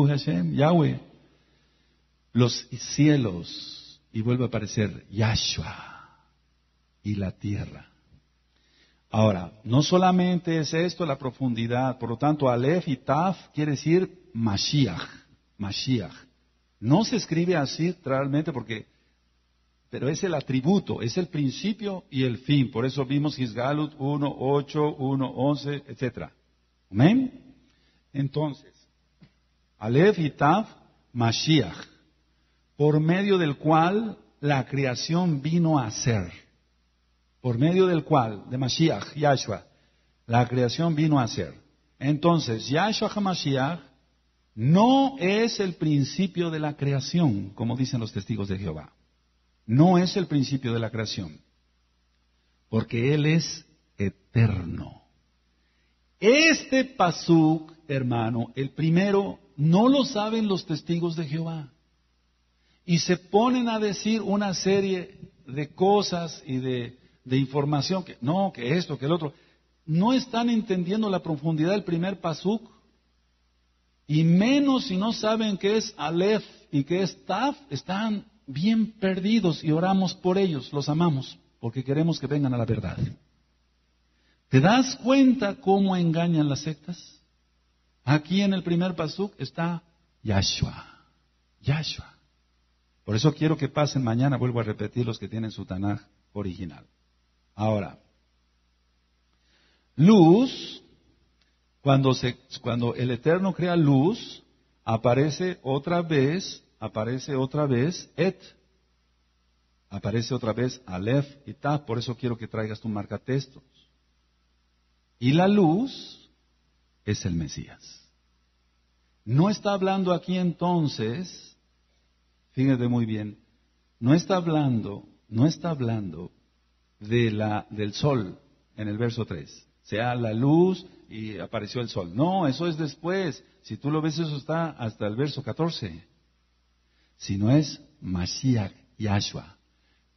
Hashem, Yahweh. Los cielos, y vuelve a aparecer Yahshua. Y la tierra. Ahora, no solamente es esto la profundidad, por lo tanto, Aleph y Taf quiere decir Mashiach. No se escribe así realmente pero es el atributo, es el principio y el fin. Por eso vimos Hisgalut 1:8, 1:11, etc. ¿Amén? Entonces, Aleph y Taf, Mashiach, por medio del cual la creación vino a ser. Por medio del cual, de Mashiach, Yahshua, la creación vino a ser. Entonces, Yahshua HaMashiach no es el principio de la creación, como dicen los testigos de Jehová. No es el principio de la creación, porque Él es eterno. Este pasuk, hermano, el primero, no lo saben los testigos de Jehová. Y se ponen a decir una serie de cosas y de información, que esto, que el otro. No están entendiendo la profundidad del primer pasuk, y menos si no saben qué es Aleph y qué es Taf, están bien perdidos y oramos por ellos, los amamos, porque queremos que vengan a la verdad. ¿Te das cuenta cómo engañan las sectas? Aquí en el primer pasuk está Yahshua. Por eso quiero que pasen mañana, vuelvo a repetir, los que tienen su Tanaj original. Ahora, luz, cuando el Eterno crea luz, aparece otra vez et. Aparece otra vez Aleph y Taf, por eso quiero que traigas tu marcatextos. Y la luz es el Mesías. No está hablando aquí entonces, fíjate muy bien, no está hablando del sol en el verso 3. Sea la luz y apareció el sol. No, eso es después. Si tú lo ves, eso está hasta el verso 14. Si no es Mashiach Yahshua.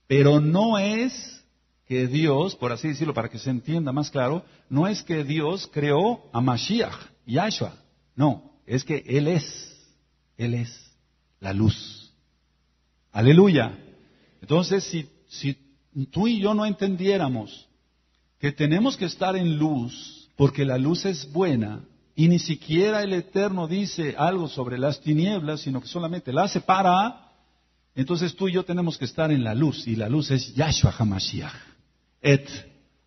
Pero no es que Dios, por así decirlo, para que se entienda más claro, no es que Dios creó a Mashiach Yahshua. No, es que Él es la luz. Aleluya. Entonces, si tú y yo no entendiéramos que tenemos que estar en luz, porque la luz es buena, y ni siquiera el Eterno dice algo sobre las tinieblas, sino que solamente las separa, entonces tú y yo tenemos que estar en la luz, y la luz es Yahshua HaMashiach. Et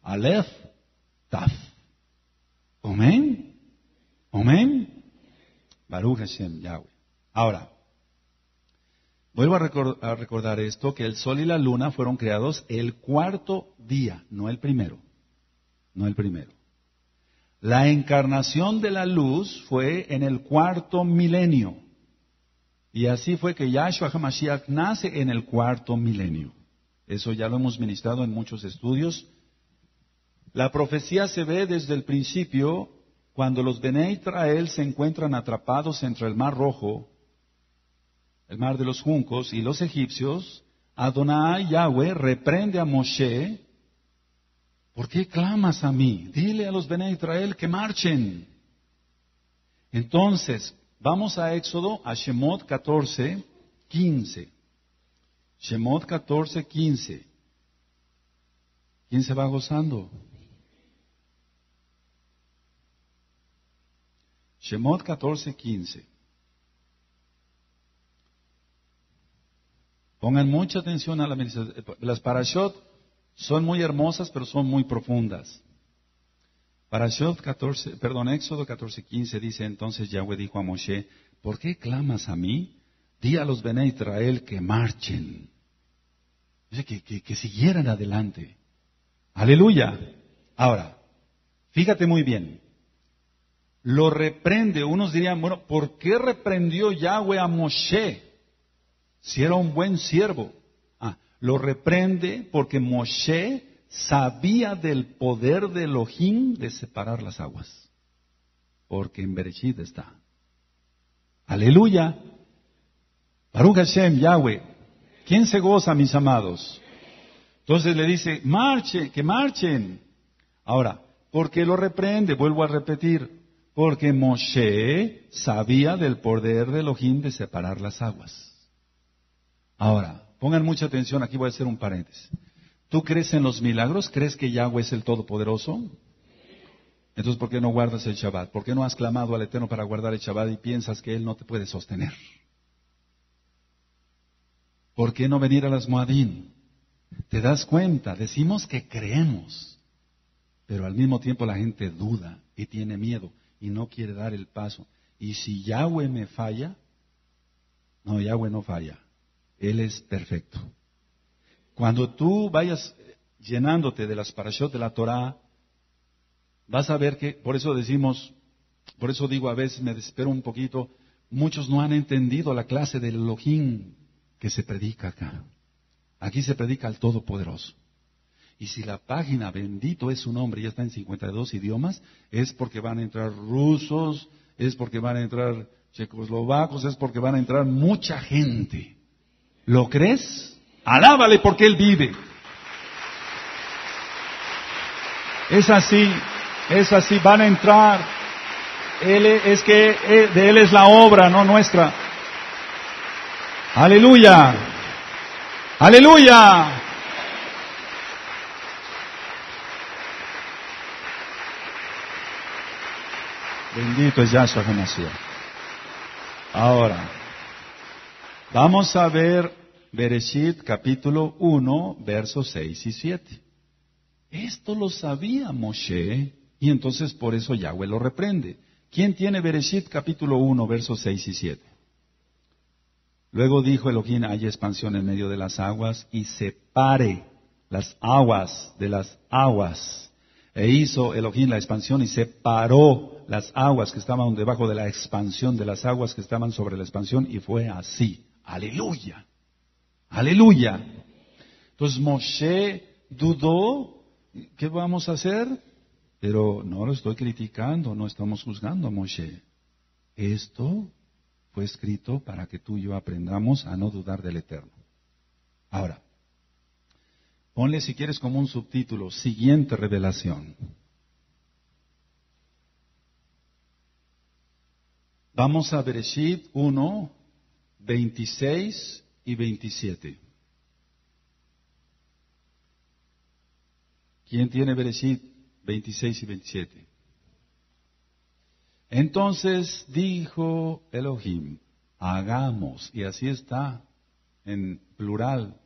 Aleph Taf. Amén. Amén. Baruch Hashem, Yahweh. Ahora, vuelvo a recordar esto, que el sol y la luna fueron creados el cuarto día, no el primero. No el primero. La encarnación de la luz fue en el cuarto milenio. Y así fue que Yahshua HaMashiach nace en el cuarto milenio. Eso ya lo hemos ministrado en muchos estudios. La profecía se ve desde el principio, cuando los Bene Israel se encuentran atrapados entre el Mar Rojo, el Mar de los Juncos, y los egipcios. Adonai Yahweh reprende a Moshe. ¿Por qué clamas a mí? Dile a los Bene Israel que marchen. Entonces, vamos a Éxodo, a Shemot 14:15. Shemot 14:15. ¿Quién se va gozando? Shemot 14:15. Pongan mucha atención a las parashot. Son muy hermosas, pero son muy profundas. Éxodo 14:15 dice, entonces Yahweh dijo a Moshe, ¿por qué clamas a mí? Di a los Bene Israel que marchen. Dice que siguieran adelante. Aleluya. Ahora, fíjate muy bien. Lo reprende. Unos dirían, bueno, ¿por qué reprendió Yahweh a Moshe? Si era un buen siervo. Lo reprende porque Moshe sabía del poder de Elohim de separar las aguas. Porque en Bereshit está. Aleluya. Baruch Hashem, Yahweh. ¿Quién se goza, mis amados? Entonces le dice, marchen, que marchen. Ahora, ¿por qué lo reprende? Vuelvo a repetir. Porque Moshe sabía del poder de Elohim de separar las aguas. Ahora, pongan mucha atención, aquí voy a hacer un paréntesis. ¿Tú crees en los milagros? ¿Crees que Yahweh es el Todopoderoso? Entonces, ¿por qué no guardas el Shabbat? ¿Por qué no has clamado al Eterno para guardar el Shabbat y piensas que Él no te puede sostener? ¿Por qué no venir a las Moadim? ¿Te das cuenta? Decimos que creemos, pero al mismo tiempo la gente duda y tiene miedo y no quiere dar el paso. Y si Yahweh me falla, no, Yahweh no falla. Él es perfecto. Cuando tú vayas llenándote de las parashot de la Torah, vas a ver que, por eso digo a veces, me desespero un poquito, muchos no han entendido la clase del Elohim que se predica acá. Aquí se predica al Todopoderoso. Y si la página, bendito es su nombre, ya está en 52 idiomas, es porque van a entrar rusos, es porque van a entrar checoslovacos, es porque van a entrar mucha gente. ¿Lo crees? Alábale porque Él vive. Es así, van a entrar. De Él es la obra, no nuestra. Aleluya. Aleluya. Bendito es Yahshua HaMashiach. Ahora, vamos a ver Bereshit capítulo 1, versos 6 y 7. Esto lo sabía Moshe y entonces por eso Yahweh lo reprende. ¿Quién tiene Bereshit capítulo 1, versos 6 y 7? Luego dijo Elohim, haya expansión en medio de las aguas y separe las aguas de las aguas. E hizo Elohim la expansión y separó las aguas que estaban debajo de la expansión de las aguas que estaban sobre la expansión y fue así. Aleluya. Aleluya. Entonces Moshe dudó, ¿qué vamos a hacer? Pero no lo estoy criticando, no estamos juzgando a Moshe. Esto fue escrito para que tú y yo aprendamos a no dudar del Eterno. Ahora, ponle si quieres como un subtítulo, siguiente revelación. Vamos a Bereshit 1, 26 y 27. ¿Quién tiene Bereshit 26 y 27? Entonces dijo Elohim, hagamos, y así está en plural,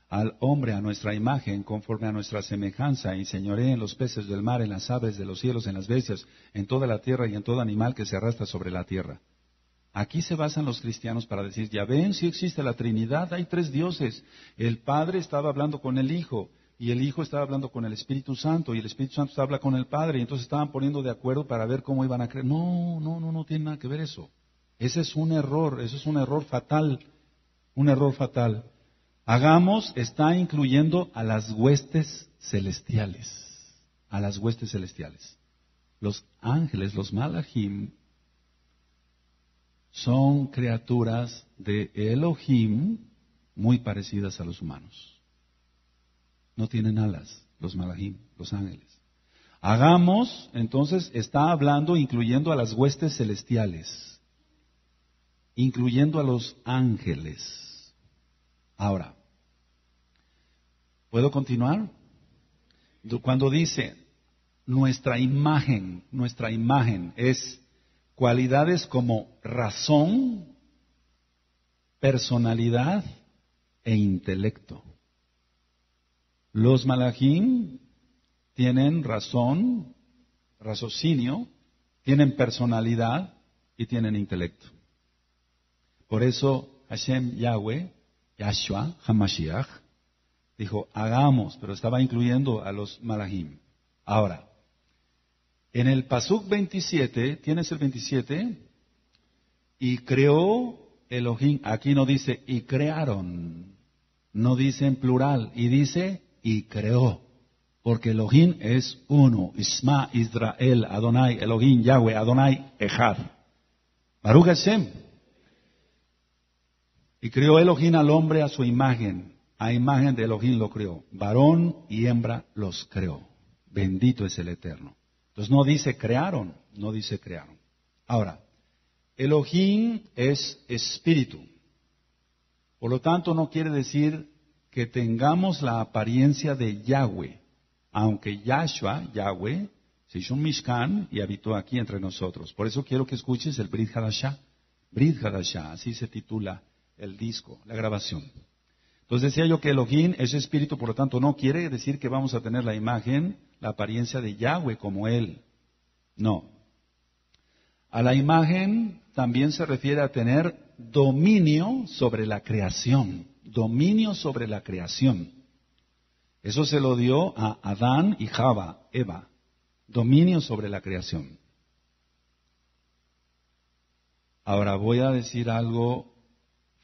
al hombre a nuestra imagen, conforme a nuestra semejanza, y señoree en los peces del mar, en las aves de los cielos, en las bestias, en toda la tierra y en todo animal que se arrastra sobre la tierra. Aquí se basan los cristianos para decir, ya ven, si existe la Trinidad, hay tres dioses. El Padre estaba hablando con el Hijo, y el Hijo estaba hablando con el Espíritu Santo, y el Espíritu Santo habla con el Padre, y entonces estaban poniendo de acuerdo para ver cómo iban a creer. No tiene nada que ver eso. Ese es un error fatal, un error fatal. Hagamos está incluyendo a las huestes celestiales, a las huestes celestiales. Los ángeles, los malachim, son criaturas de Elohim muy parecidas a los humanos. No tienen alas, los malachim, los ángeles. Hagamos, entonces, está hablando incluyendo a las huestes celestiales, incluyendo a los ángeles. Ahora, ¿puedo continuar? Cuando dice nuestra imagen es cualidades como razón, personalidad e intelecto. Los malachim tienen razón, raciocinio, tienen personalidad y tienen intelecto. Por eso Hashem Yahweh, Yahshua HaMashiach, dijo, hagamos, pero estaba incluyendo a los malachim. Ahora, en el Pasuk 27, ¿tienes el 27? Y creó Elohim, aquí no dice y crearon, no dice en plural, y dice y creó, porque Elohim es uno, Isma, Israel, Adonai, Elohim, Yahweh, Adonai, Echad. Baruch Hashem. Y creó Elohim al hombre a su imagen, a imagen de Elohim lo creó, varón y hembra los creó. Bendito es el Eterno. Entonces no dice crearon, no dice crearon. Ahora, Elohim es espíritu. Por lo tanto, no quiere decir que tengamos la apariencia de Yahweh, aunque Yahshua, Yahweh, se hizo un Mishkan y habitó aquí entre nosotros. Por eso quiero que escuches el Brit Hadashah. Brit Hadashah, así se titula el disco, la grabación. Entonces decía yo que Elohim es espíritu, por lo tanto no quiere decir que vamos a tener la imagen, la apariencia de Yahweh como Él. No. A la imagen también se refiere a tener dominio sobre la creación. Dominio sobre la creación. Eso se lo dio a Adán y Java, Eva. Dominio sobre la creación. Ahora voy a decir algo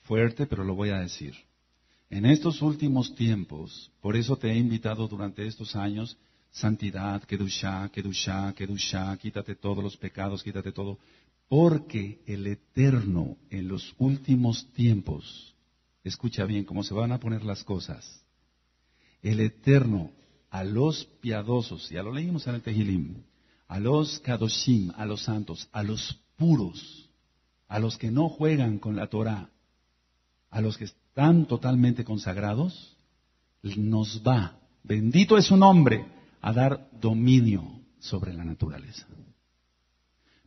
fuerte, pero lo voy a decir. En estos últimos tiempos, por eso te he invitado durante estos años, santidad, kedushá, kedushá, kedushá, quítate todos los pecados, quítate todo, porque el Eterno en los últimos tiempos, escucha bien cómo se van a poner las cosas, el Eterno a los piadosos, ya lo leímos en el Tehilim, a los kadoshim, a los santos, a los puros, a los que no juegan con la Torah, a los que están totalmente consagrados, nos va, bendito es su nombre, a dar dominio sobre la naturaleza.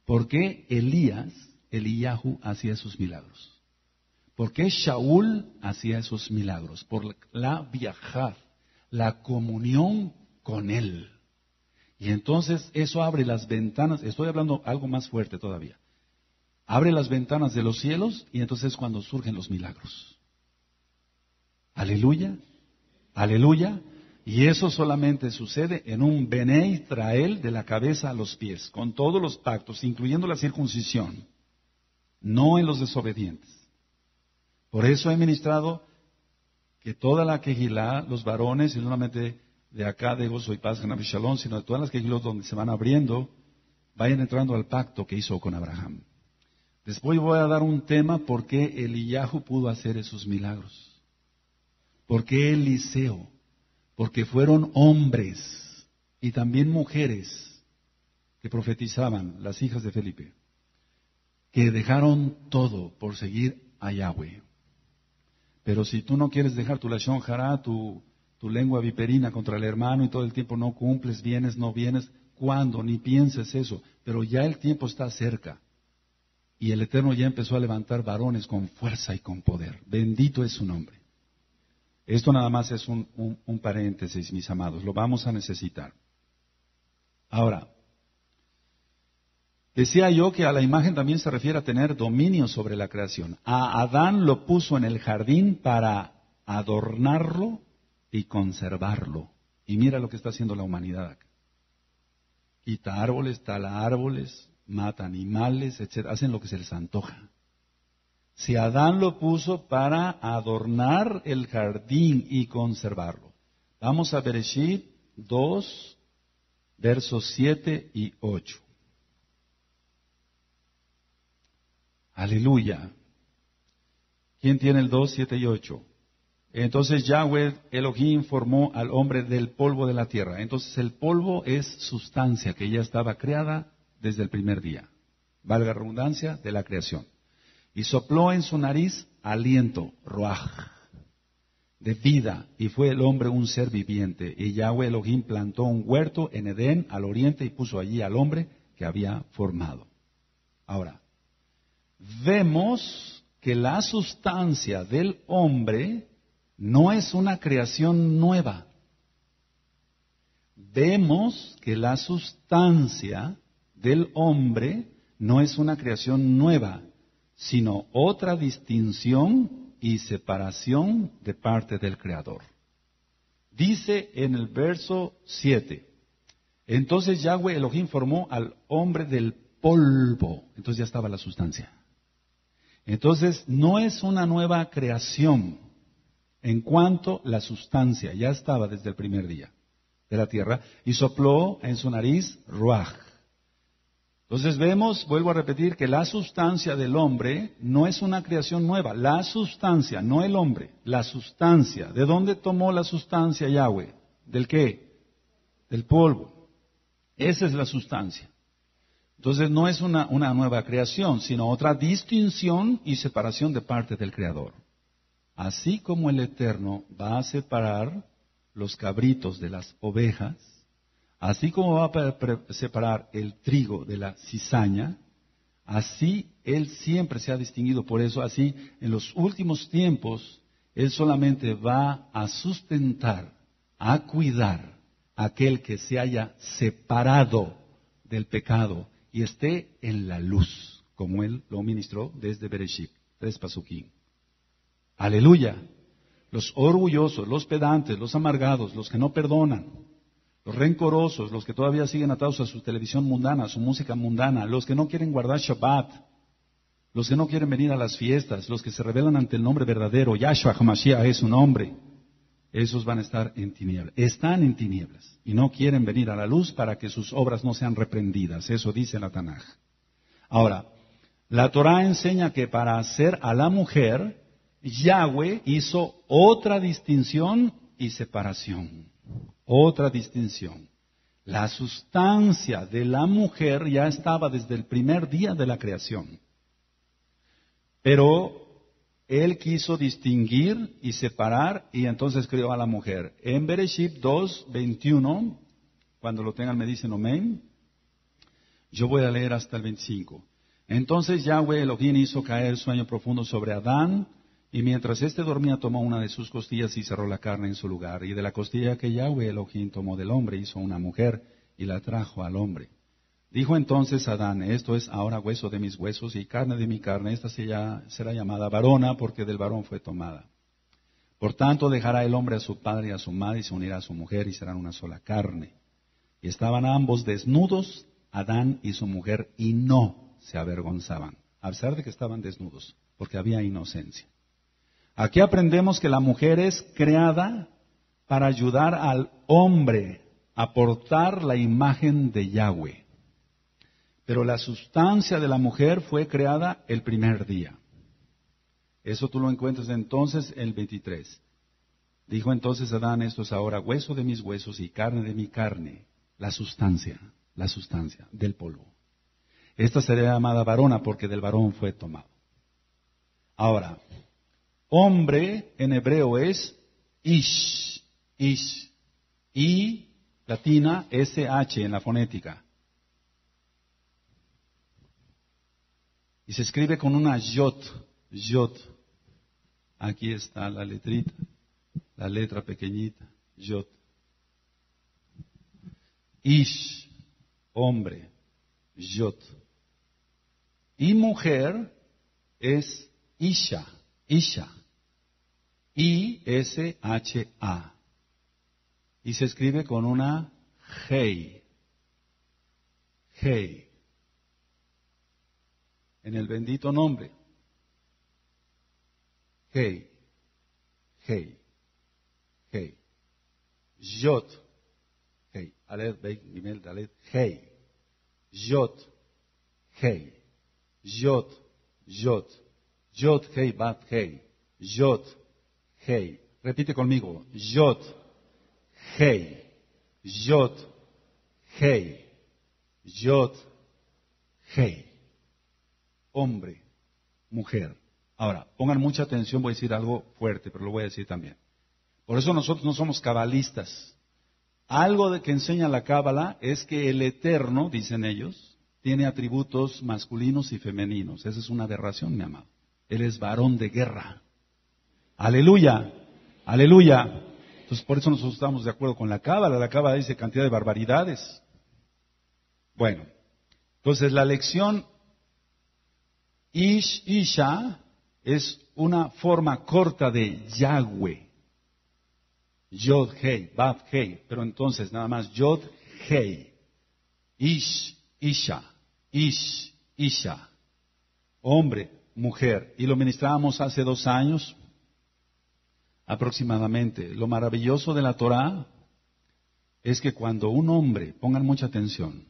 ¿Por qué Eliyahu hacía esos milagros? ¿Por qué Shaul hacía esos milagros? Por la viajar, la comunión con él. Y entonces eso abre las ventanas, estoy hablando algo más fuerte todavía. Abre las ventanas de los cielos y entonces es cuando surgen los milagros. Aleluya, aleluya. Y eso solamente sucede en un Bene Israel de la cabeza a los pies, con todos los pactos, incluyendo la circuncisión, no en los desobedientes. Por eso he ministrado que toda la quejilá, los varones, y no solamente de acá de Gozo y Paz, Ganab y Shalom, sino de todas las quejilot donde se van abriendo, vayan entrando al pacto que hizo con Abraham. Después voy a dar un tema por qué Eliyahu pudo hacer esos milagros. ¿Por qué Eliseo? Porque fueron hombres y también mujeres que profetizaban, las hijas de Felipe, que dejaron todo por seguir a Yahweh. Pero si tú no quieres dejar tu lashon hará, tu lengua viperina contra el hermano y todo el tiempo no cumples, vienes, no vienes, ¿cuándo? Ni pienses eso. Pero ya el tiempo está cerca. Y el Eterno ya empezó a levantar varones con fuerza y con poder. Bendito es su nombre. Esto nada más es un paréntesis, mis amados, lo vamos a necesitar. Ahora, decía yo que a la imagen también se refiere a tener dominio sobre la creación. A Adán lo puso en el jardín para adornarlo y conservarlo. Y mira lo que está haciendo la humanidad acá. Quita árboles, tala árboles, mata animales, etc. Hacen lo que se les antoja. Si Adán lo puso para adornar el jardín y conservarlo. Vamos a Bereshit 2, versos 7 y 8. Aleluya. ¿Quién tiene el 2, 7 y 8? Entonces Yahweh Elohim formó al hombre del polvo de la tierra. Entonces el polvo es sustancia que ya estaba creada desde el primer día. Valga redundancia de la creación. Y sopló en su nariz aliento, ruaj, de vida, y fue el hombre un ser viviente. Y Yahweh Elohim plantó un huerto en Edén, al oriente, y puso allí al hombre que había formado. Ahora, vemos que la sustancia del hombre no es una creación nueva. Vemos que la sustancia del hombre no es una creación nueva, sino otra distinción y separación de parte del Creador. Dice en el verso 7, entonces Yahweh Elohim formó al hombre del polvo. Entonces ya estaba la sustancia. Entonces no es una nueva creación en cuanto la sustancia ya estaba desde el primer día de la tierra y sopló en su nariz ruaj. Entonces vemos, vuelvo a repetir, que la sustancia del hombre no es una creación nueva. La sustancia, no el hombre, la sustancia. ¿De dónde tomó la sustancia Yahweh? ¿Del qué? Del polvo. Esa es la sustancia. Entonces no es una nueva creación, sino otra distinción y separación de parte del Creador. Así como el Eterno va a separar los cabritos de las ovejas, así como va a separar el trigo de la cizaña, así Él siempre se ha distinguido por eso. Así, en los últimos tiempos, Él solamente va a sustentar, a cuidar a aquel que se haya separado del pecado y esté en la luz, como Él lo ministró desde Bereshit, 3 Pasukim. Aleluya. Los orgullosos, los pedantes, los amargados, los que no perdonan, los rencorosos, los que todavía siguen atados a su televisión mundana, a su música mundana, los que no quieren guardar Shabbat, los que no quieren venir a las fiestas, los que se rebelan ante el nombre verdadero, Yahshua HaMashiach es su nombre, esos van a estar en tinieblas. Están en tinieblas y no quieren venir a la luz para que sus obras no sean reprendidas. Eso dice la Tanaj. Ahora, la Torah enseña que para hacer a la mujer, Yahweh hizo otra distinción y separación. Otra distinción. La sustancia de la mujer ya estaba desde el primer día de la creación. Pero Él quiso distinguir y separar y entonces creó a la mujer. En Bereshit 2, 21, cuando lo tengan me dicen amén. Yo voy a leer hasta el 25. Entonces Yahweh Elohim hizo caer sueño profundo sobre Adán, y mientras éste dormía tomó una de sus costillas y cerró la carne en su lugar. Y de la costilla que Yahweh Elohim tomó del hombre hizo una mujer y la trajo al hombre. Dijo entonces Adán, esto es ahora hueso de mis huesos y carne de mi carne, esta será llamada varona porque del varón fue tomada. Por tanto dejará el hombre a su padre y a su madre y se unirá a su mujer y serán una sola carne. Y estaban ambos desnudos, Adán y su mujer, y no se avergonzaban, a pesar de que estaban desnudos, porque había inocencia. Aquí aprendemos que la mujer es creada para ayudar al hombre a portar la imagen de Yahweh. Pero la sustancia de la mujer fue creada el primer día. Eso tú lo encuentras entonces en el 23. Dijo entonces Adán, esto es ahora hueso de mis huesos y carne de mi carne. La sustancia del polvo. Esta será llamada varona porque del varón fue tomado. Ahora, hombre en hebreo es ish, y latina SH en la fonética. Y se escribe con una yot. Aquí está la letrita. la letra pequeñita, Yod. Ish, hombre, Yod. Y mujer es Isha, Isha. I-S-H-A. Y se escribe con una Hei. Hei. En el bendito nombre. Hei. Hei. Hei. Yod. Hei. Aleph, Beit, Gimel, Dalet. Hei. Yod. Hei. Yod. Yod. Yod, Hei, Bat, Hei. Yod. Hei. Repite conmigo. Yod. Hei. Yod. Hei. Yod. Hei. Hombre, mujer. Ahora, pongan mucha atención, voy a decir algo fuerte, pero lo voy a decir también. Por eso nosotros no somos cabalistas. Algo de que enseña la cábala es que el Eterno, dicen ellos, tiene atributos masculinos y femeninos. Esa es una aberración, mi amado. Él es varón de guerra. Aleluya, aleluya. Entonces por eso nosotros estamos de acuerdo con la cábala. La cábala dice cantidad de barbaridades. Bueno, entonces la lección Isha es una forma corta de Yahweh. Yod Hei, Bab Hei, pero entonces nada más Yod Hei. Isha, Isha. Hombre, mujer. Y lo ministrábamos hace 2 años aproximadamente. Lo maravilloso de la Torah es que cuando un hombre, pongan mucha atención,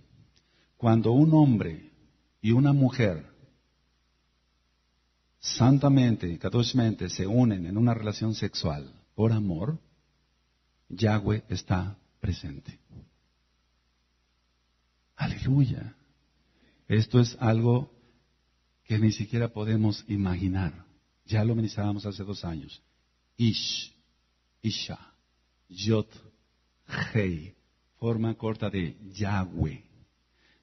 cuando un hombre y una mujer santamente, católicamente se unen en una relación sexual por amor, Yahweh está presente. Aleluya. Esto es algo que ni siquiera podemos imaginar. Ya lo ministrábamos hace 2 años. Isha, Yod, Hei, forma corta de Yahweh.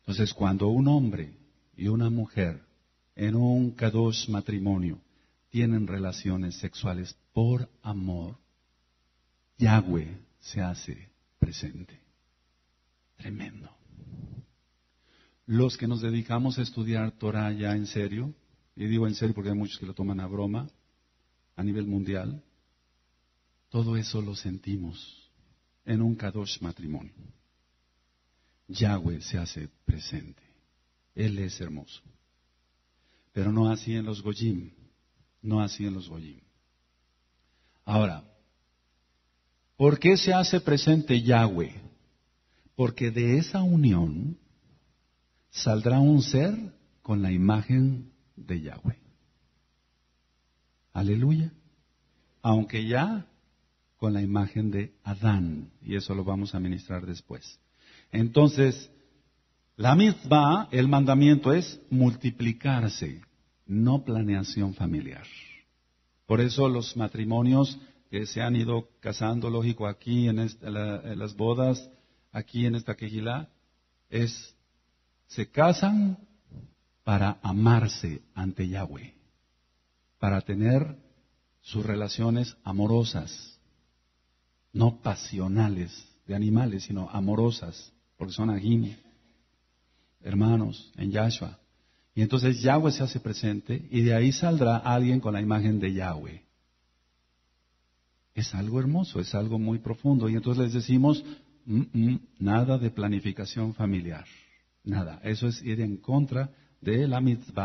Entonces, cuando un hombre y una mujer en un kadosh matrimonio tienen relaciones sexuales por amor, Yahweh se hace presente. Tremendo. Los que nos dedicamos a estudiar Torah ya en serio, y digo en serio porque hay muchos que lo toman a broma, a nivel mundial, todo eso lo sentimos en un kadosh matrimonio. Yahweh se hace presente. Él es hermoso. Pero no así en los Goyim. No así en los Goyim. Ahora, ¿por qué se hace presente Yahweh? Porque de esa unión saldrá un ser con la imagen de Yahweh. Aleluya. Aunque ya con la imagen de Adán. Y eso lo vamos a ministrar después. Entonces, la mitzvah, el mandamiento es multiplicarse, no planeación familiar. Por eso los matrimonios que se han ido casando, lógico, aquí en las bodas, aquí en esta quejilá, se casan para amarse ante Yahweh, para tener sus relaciones amorosas, no pasionales de animales, sino amorosas, porque son agim, hermanos, en Yahshua. Y entonces Yahweh se hace presente y de ahí saldrá alguien con la imagen de Yahweh. Es algo hermoso, es algo muy profundo. Y entonces les decimos, nada de planificación familiar. Nada. Eso es ir en contra de la mitzvah.